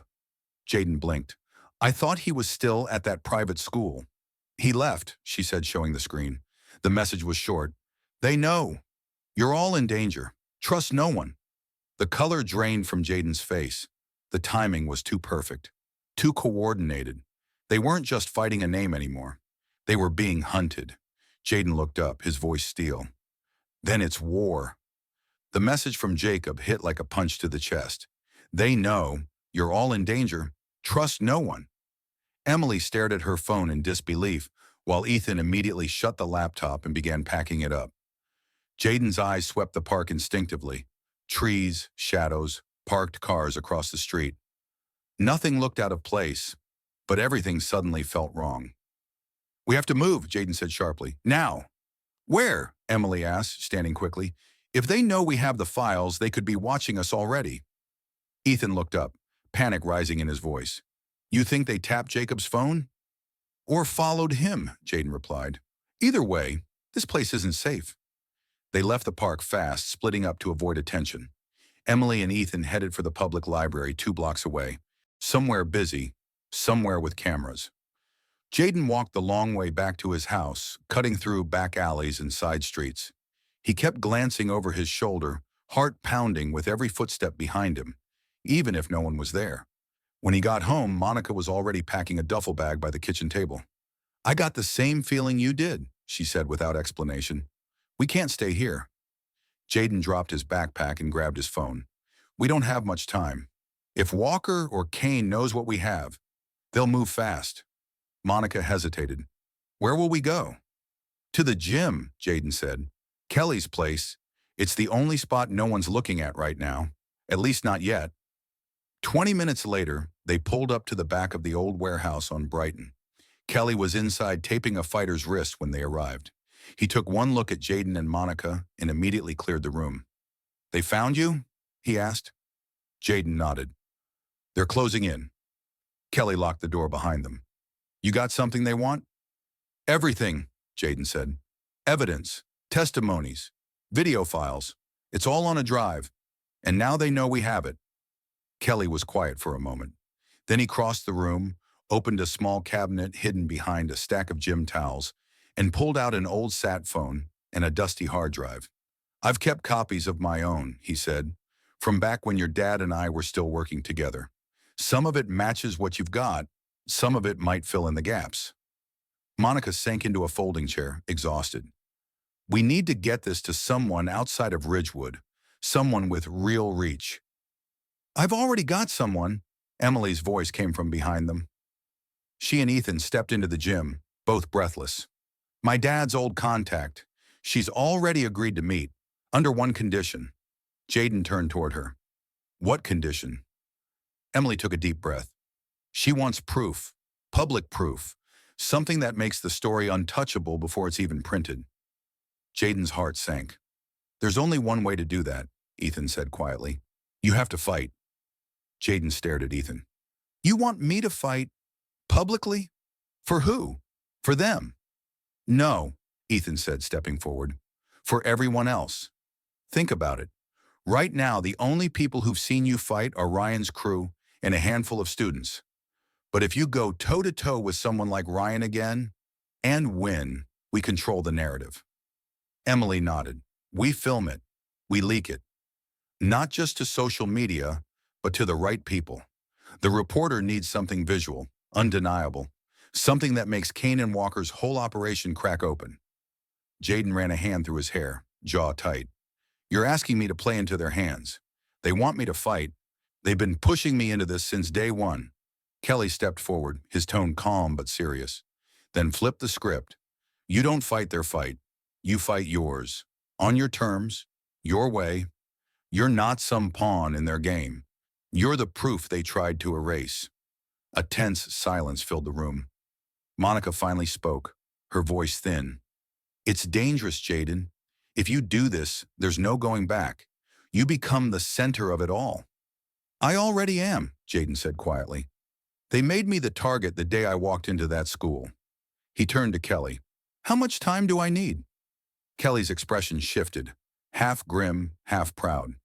Jaden blinked. I thought he was still at that private school. He left, she said, showing the screen. The message was short. They know. You're all in danger. Trust no one. The color drained from Jaden's face. The timing was too perfect, too coordinated. They weren't just fighting a name anymore. They were being hunted. Jaden looked up, his voice steel. Then it's war. The message from Jacob hit like a punch to the chest. They know. You're all in danger. Trust no one. Emily stared at her phone in disbelief, while Ethan immediately shut the laptop and began packing it up. Jaden's eyes swept the park instinctively. Trees, shadows, parked cars across the street. Nothing looked out of place, but everything suddenly felt wrong. We have to move, Jaden said sharply. Now. Where? Emily asked, standing quickly. If they know we have the files, they could be watching us already. Ethan looked up, panic rising in his voice. You think they tapped Jacob's phone? Or followed him, Jaden replied. Either way, this place isn't safe. They left the park fast, splitting up to avoid attention. Emily and Ethan headed for the public library 2 blocks away, somewhere busy, somewhere with cameras. Jaden walked the long way back to his house, cutting through back alleys and side streets. He kept glancing over his shoulder, heart pounding with every footstep behind him, even if no one was there. When he got home, Monica was already packing a duffel bag by the kitchen table. I got the same feeling you did, she said without explanation. We can't stay here. Jaden dropped his backpack and grabbed his phone. We don't have much time. If Walker or Kane knows what we have, they'll move fast. Monica hesitated. Where will we go? To the gym, Jaden said. Kelly's place. It's the only spot no one's looking at right now. At least not yet. 20 minutes later, they pulled up to the back of the old warehouse on Brighton. Kelly was inside taping a fighter's wrist when they arrived. He took one look at Jaden and Monica and immediately cleared the room. They found you? He asked. Jaden nodded. They're closing in. Kelly locked the door behind them. You got something they want? Everything, Jaden said. Evidence, testimonies, video files. It's all on a drive. And now they know we have it. Kelly was quiet for a moment. Then he crossed the room, opened a small cabinet hidden behind a stack of gym towels, and pulled out an old sat phone and a dusty hard drive. I've kept copies of my own, he said, from back when your dad and I were still working together. Some of it matches what you've got, some of it might fill in the gaps. Monica sank into a folding chair, exhausted. We need to get this to someone outside of Ridgewood, someone with real reach. I've already got someone, Emily's voice came from behind them. She and Ethan stepped into the gym, both breathless. My dad's old contact. She's already agreed to meet, under one condition. Jaden turned toward her. What condition? Emily took a deep breath. She wants proof, public proof, something that makes the story untouchable before it's even printed. Jaden's heart sank. There's only one way to do that, Ethan said quietly. You have to fight. Jaden stared at Ethan. You want me to fight publicly? For who? For them? No, Ethan said, stepping forward. For everyone else. Think about it. Right now, the only people who've seen you fight are Ryan's crew and a handful of students. But if you go toe-to-toe with someone like Ryan again, and win, we control the narrative. Emily nodded. We film it. We leak it. Not just to social media, but to the right people. The reporter needs something visual, undeniable, something that makes Kane and Walker's whole operation crack open. Jaden ran a hand through his hair, jaw tight. You're asking me to play into their hands. They want me to fight. They've been pushing me into this since day one. Kelly stepped forward, his tone calm but serious, then flipped the script. You don't fight their fight. You fight yours. On your terms, your way. You're not some pawn in their game. You're the proof they tried to erase. A tense silence filled the room. Monica finally spoke, her voice thin. It's dangerous, Jaden. If you do this, there's no going back. You become the center of it all. I already am, Jaden said quietly. They made me the target the day I walked into that school. He turned to Kelly. How much time do I need? Kelly's expression shifted, half grim, half proud.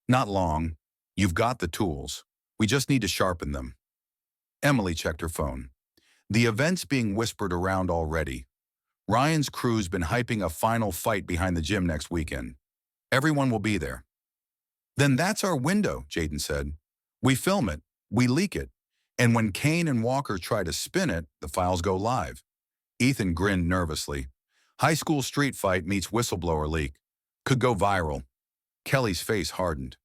Not long. You've got the tools. We just need to sharpen them. Emily checked her phone. The event's being whispered around already. Ryan's crew's been hyping a final fight behind the gym next weekend. Everyone will be there. Then that's our window, Jaden said. We film it, we leak it, and when Kane and Walker try to spin it, the files go live. Ethan grinned nervously. High school street fight meets whistleblower leak. Could go viral. Kelly's face hardened.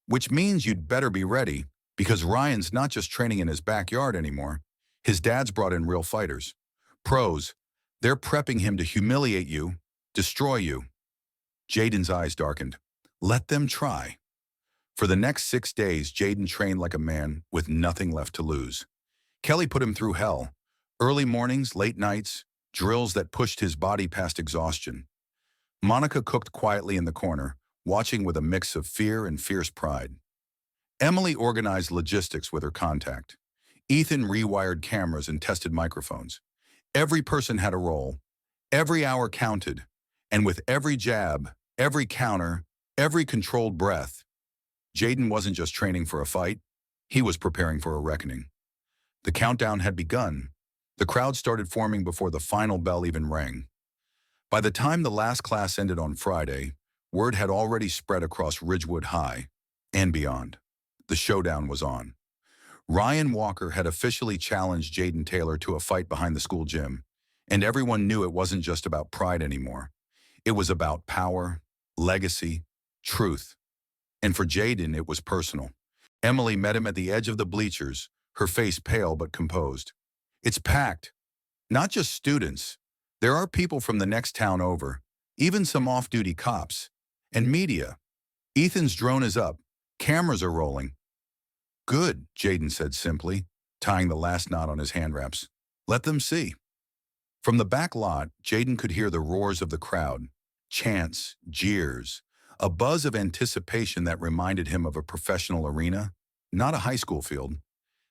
Which means you'd better be ready, because Ryan's not just training in his backyard anymore. His dad's brought in real fighters. Pros. They're prepping him to humiliate you, destroy you. Jaden's eyes darkened. Let them try. For the next 6 days, Jaden trained like a man with nothing left to lose. Kelly put him through hell. Early mornings, late nights, drills that pushed his body past exhaustion. Monica cooked quietly in the corner, watching with a mix of fear and fierce pride. Emily organized logistics with her contact. Ethan rewired cameras and tested microphones. Every person had a role. Every hour counted. And with every jab, every counter, every controlled breath, Jaden wasn't just training for a fight, he was preparing for a reckoning. The countdown had begun. The crowd started forming before the final bell even rang. By the time the last class ended on Friday, word had already spread across Ridgewood High and beyond. The showdown was on. Ryan Walker had officially challenged Jaden Taylor to a fight behind the school gym, and everyone knew it wasn't just about pride anymore. It was about power, legacy, truth. And for Jaden, it was personal. Emily met him at the edge of the bleachers, her face pale but composed. It's packed. Not just students. There are people from the next town over, even some off-duty cops, and media. Ethan's drone is up. Cameras are rolling. Good, Jaden said simply, tying the last knot on his hand wraps. Let them see. From the back lot, Jaden could hear the roars of the crowd, chants, jeers, a buzz of anticipation that reminded him of a professional arena, not a high school field.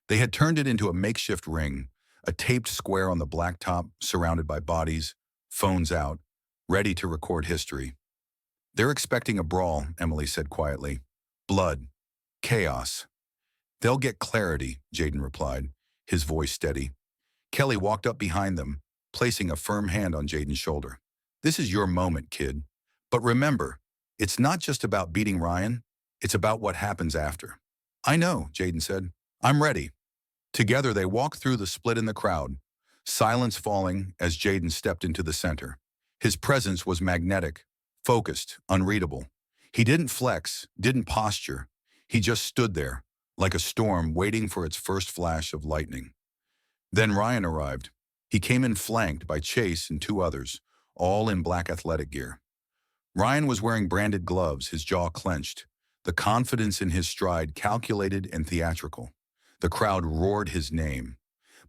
They had turned it into a makeshift ring, a taped square on the blacktop surrounded by bodies, phones out, ready to record history. They're expecting a brawl, Emily said quietly. Blood. Chaos. They'll get clarity, Jaden replied, his voice steady. Kelly walked up behind them, placing a firm hand on Jaden's shoulder. This is your moment, kid. But remember, it's not just about beating Ryan, it's about what happens after. I know, Jaden said. I'm ready. Together they walked through the split in the crowd, silence falling as Jaden stepped into the center. His presence was magnetic, focused, unreadable. He didn't flex, didn't posture. He just stood there, like a storm waiting for its first flash of lightning. Then Ryan arrived. He came in flanked by Chase and 2 others, all in black athletic gear. Ryan was wearing branded gloves, his jaw clenched, the confidence in his stride calculated and theatrical. The crowd roared his name,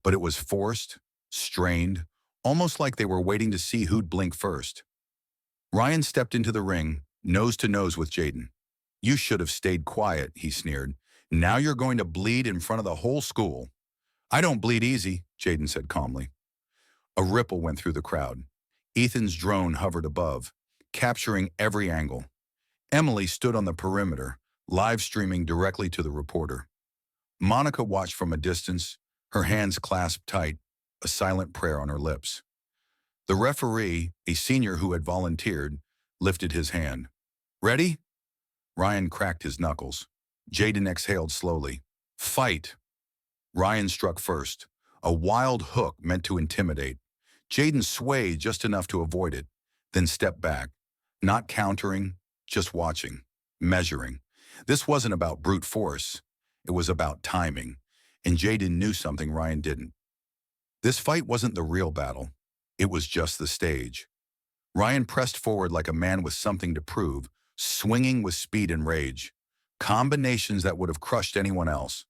but it was forced, strained, almost like they were waiting to see who'd blink first. Ryan stepped into the ring, nose to nose with Jaden. You should have stayed quiet, he sneered. Now you're going to bleed in front of the whole school. I don't bleed easy, Jaden said calmly. A ripple went through the crowd. Ethan's drone hovered above, capturing every angle. Emily stood on the perimeter, live streaming directly to the reporter. Monica watched from a distance, her hands clasped tight, a silent prayer on her lips. The referee, a senior who had volunteered, lifted his hand. Ready? Ryan cracked his knuckles. Jaden exhaled slowly. Fight! Ryan struck first, a wild hook meant to intimidate. Jaden swayed just enough to avoid it, then stepped back, not countering, just watching, measuring. This wasn't about brute force. It was about timing, and Jaden knew something Ryan didn't. This fight wasn't the real battle. It was just the stage. Ryan pressed forward like a man with something to prove, swinging with speed and rage. Combinations that would have crushed anyone else.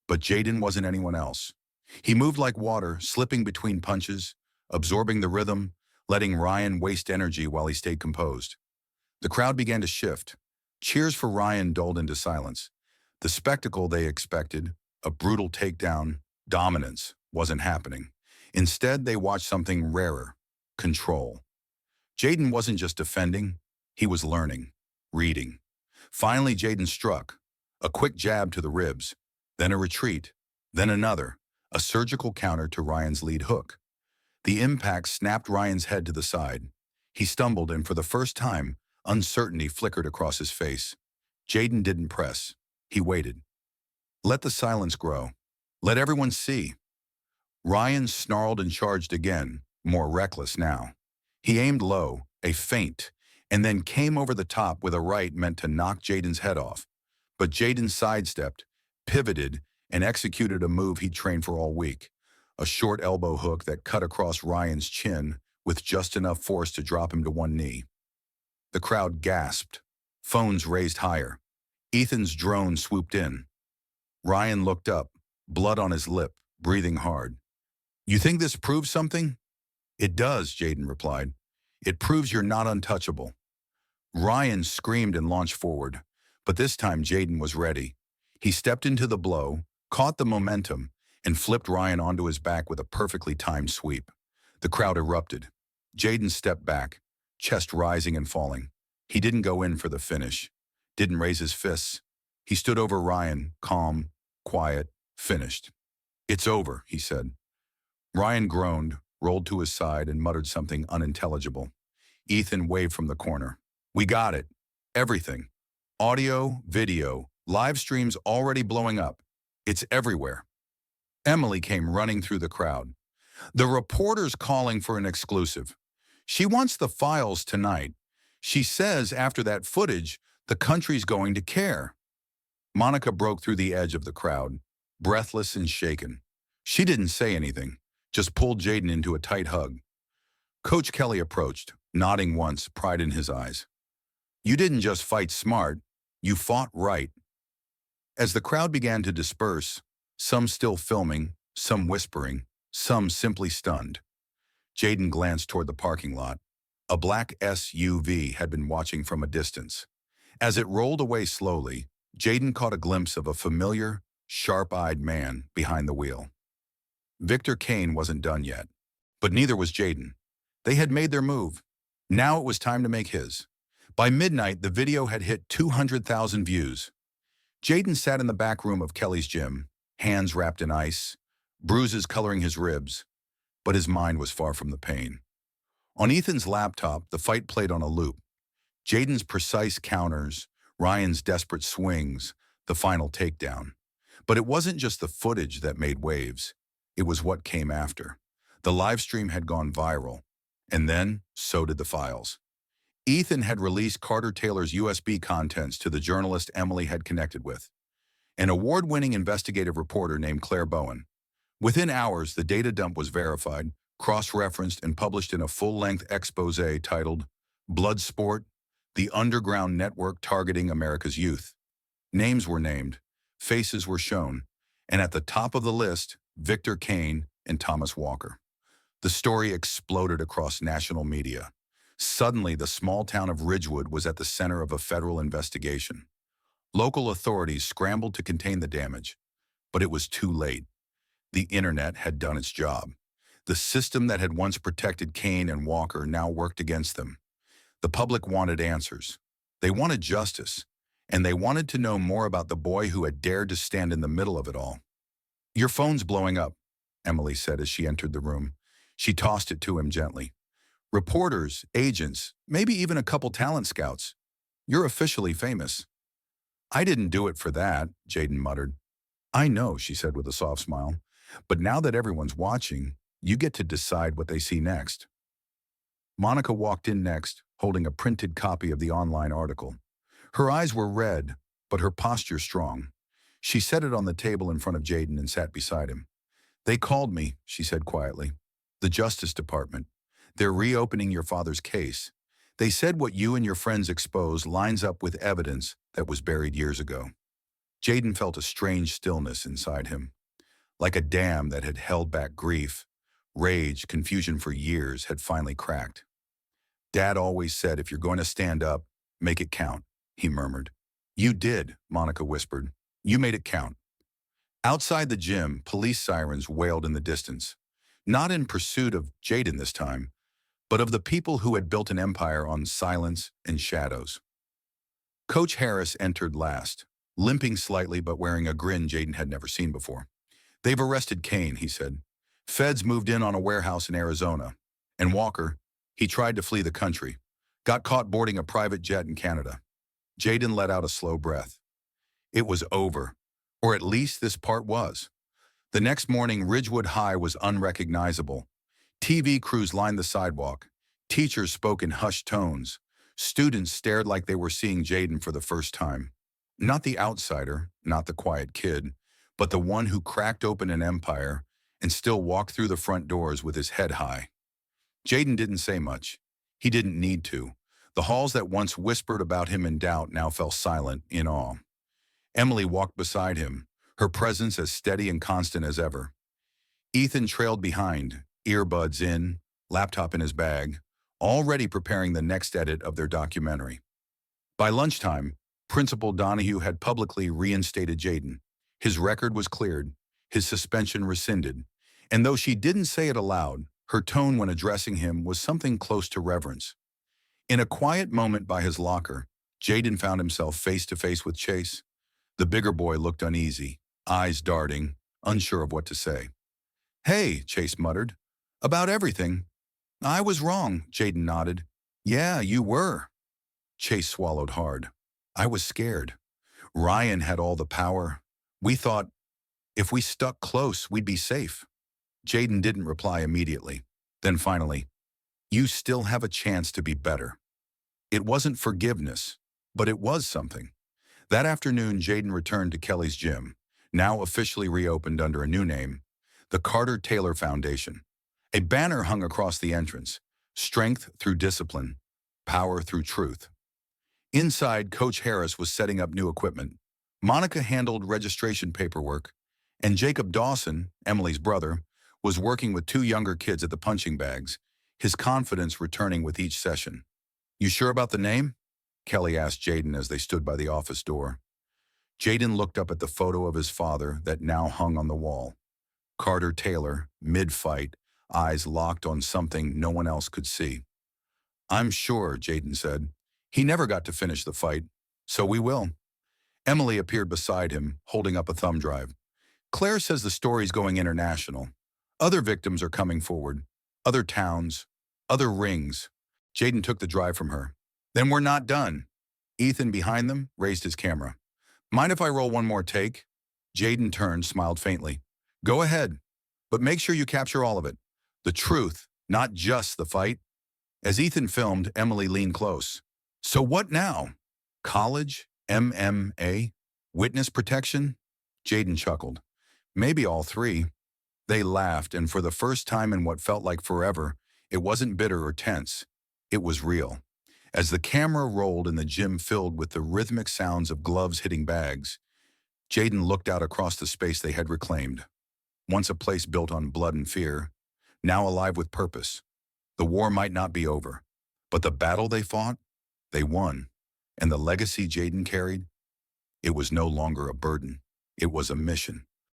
But Jaden wasn't anyone else. He moved like water, slipping between punches, absorbing the rhythm, letting Ryan waste energy while he stayed composed. The crowd began to shift. Cheers for Ryan dulled into silence. The spectacle they expected, a brutal takedown, dominance, wasn't happening. Instead, they watched something rarer, control. Jaden wasn't just defending, he was learning, reading. Finally, Jaden struck. A quick jab to the ribs, then a retreat, then another, a surgical counter to Ryan's lead hook. The impact snapped Ryan's head to the side. He stumbled, and for the first time, uncertainty flickered across his face. Jaden didn't press. He waited. Let the silence grow. Let everyone see. Ryan snarled and charged again, more reckless now. He aimed low, a feint, and then came over the top with a right meant to knock Jaden's head off. But Jaden sidestepped, pivoted, and executed a move he'd trained for all week. A short elbow hook that cut across Ryan's chin with just enough force to drop him to one knee. The crowd gasped. Phones raised higher. Ethan's drone swooped in. Ryan looked up, blood on his lip, breathing hard. You think this proves something? It does, Jaden replied. It proves you're not untouchable. Ryan screamed and launched forward, but this time Jaden was ready. He stepped into the blow, caught the momentum, and flipped Ryan onto his back with a perfectly timed sweep. The crowd erupted. Jaden stepped back, chest rising and falling. He didn't go in for the finish, didn't raise his fists. He stood over Ryan, calm, quiet, finished. It's over, he said. Ryan groaned, rolled to his side, and muttered something unintelligible. Ethan waved from the corner. We got it. Everything. Audio, video, live streams already blowing up. It's everywhere. Emily came running through the crowd. The reporter's calling for an exclusive. She wants the files tonight. She says after that footage, the country's going to care. Monica broke through the edge of the crowd, breathless and shaken. She didn't say anything, just pulled Jaden into a tight hug. Coach Kelly approached, nodding once, pride in his eyes. You didn't just fight smart, you fought right. As the crowd began to disperse, some still filming, some whispering, some simply stunned, Jaden glanced toward the parking lot. A black SUV had been watching from a distance. As it rolled away slowly, Jaden caught a glimpse of a familiar, sharp-eyed man behind the wheel. Victor Kane wasn't done yet, but neither was Jaden. They had made their move. Now it was time to make his. By midnight, the video had hit 200,000 views. Jaden sat in the back room of Kelly's gym, hands wrapped in ice, bruises coloring his ribs, but his mind was far from the pain. On Ethan's laptop, the fight played on a loop. Jaden's precise counters, Ryan's desperate swings, the final takedown. But it wasn't just the footage that made waves. It was what came after. The live stream had gone viral, and then so did the files. Ethan had released Carter Taylor's USB contents to the journalist Emily had connected with, an award-winning investigative reporter named Claire Bowen. Within hours, the data dump was verified, cross-referenced, and published in a full-length expose titled Bloodsport, the Underground Network Targeting America's Youth. Names were named, faces were shown, and at the top of the list, Victor Kane and Thomas Walker. The story exploded across national media. Suddenly, the small town of Ridgewood was at the center of a federal investigation. Local authorities scrambled to contain the damage, but it was too late. The internet had done its job. The system that had once protected Kane and Walker now worked against them. The public wanted answers. They wanted justice, and they wanted to know more about the boy who had dared to stand in the middle of it all. Your phone's blowing up, Emily said as she entered the room. She tossed it to him gently. Reporters, agents, maybe even a couple talent scouts. You're officially famous. I didn't do it for that, Jaden muttered. I know, she said with a soft smile. But now that everyone's watching, you get to decide what they see next. Monica walked in next, holding a printed copy of the online article. Her eyes were red, but her posture strong. She set it on the table in front of Jaden and sat beside him. They called me, she said quietly. The Justice Department. They're reopening your father's case. They said what you and your friends exposed lines up with evidence that was buried years ago. Jaden felt a strange stillness inside him, like a dam that had held back grief, rage, confusion for years had finally cracked. Dad always said, if you're going to stand up, make it count, he murmured. You did, Monica whispered. You made it count. Outside the gym, police sirens wailed in the distance, not in pursuit of Jaden this time, but of the people who had built an empire on silence and shadows. Coach Harris entered last, limping slightly but wearing a grin Jaden had never seen before. They've arrested Kane, he said. Feds moved in on a warehouse in Arizona. And Walker, he tried to flee the country, got caught boarding a private jet in Canada. Jaden let out a slow breath. It was over, or at least this part was. The next morning, Ridgewood High was unrecognizable. TV crews lined the sidewalk. Teachers spoke in hushed tones. Students stared like they were seeing Jaden for the first time. Not the outsider, not the quiet kid, but the one who cracked open an empire and still walked through the front doors with his head high. Jaden didn't say much. He didn't need to. The halls that once whispered about him in doubt now fell silent in awe. Emily walked beside him, her presence as steady and constant as ever. Ethan trailed behind, earbuds in, laptop in his bag, already preparing the next edit of their documentary. By lunchtime, Principal Donahue had publicly reinstated Jaden. His record was cleared, his suspension rescinded, and though she didn't say it aloud, her tone when addressing him was something close to reverence. In a quiet moment by his locker, Jaden found himself face to face with Chase. The bigger boy looked uneasy, eyes darting, unsure of what to say. Hey, Chase muttered. About everything. I was wrong, Jaden nodded. Yeah, you were. Chase swallowed hard. I was scared. Ryan had all the power. We thought, if we stuck close, we'd be safe. Jaden didn't reply immediately. Then finally, you still have a chance to be better. It wasn't forgiveness, but it was something. That afternoon, Jaden returned to Kelly's gym, now officially reopened under a new name, the Carter Taylor Foundation. A banner hung across the entrance, strength through discipline, power through truth. Inside, Coach Harris was setting up new equipment. Monica handled registration paperwork, and Jacob Dawson, Emily's brother, was working with two younger kids at the punching bags, his confidence returning with each session. You sure about the name? Kelly asked Jaden as they stood by the office door. Jaden looked up at the photo of his father that now hung on the wall. Carter Taylor, mid-fight, eyes locked on something no one else could see. I'm sure, Jaden said. He never got to finish the fight, so we will. Emily appeared beside him, holding up a thumb drive. Claire says the story's going international. Other victims are coming forward. Other towns. Other rings. Jaden took the drive from her. Then we're not done. Ethan, behind them, raised his camera. Mind if I roll one more take? Jaden turned, smiled faintly. Go ahead, but make sure you capture all of it. The truth, not just the fight. As Ethan filmed, Emily leaned close. So what now? College? MMA? Witness protection? Jaden chuckled. Maybe all three. They laughed, and for the first time in what felt like forever, it wasn't bitter or tense. It was real. As the camera rolled and the gym filled with the rhythmic sounds of gloves hitting bags, Jaden looked out across the space they had reclaimed. Once a place built on blood and fear, now alive with purpose. The war might not be over, but the battle they fought, they won. And the legacy Jaden carried, it was no longer a burden. It was a mission.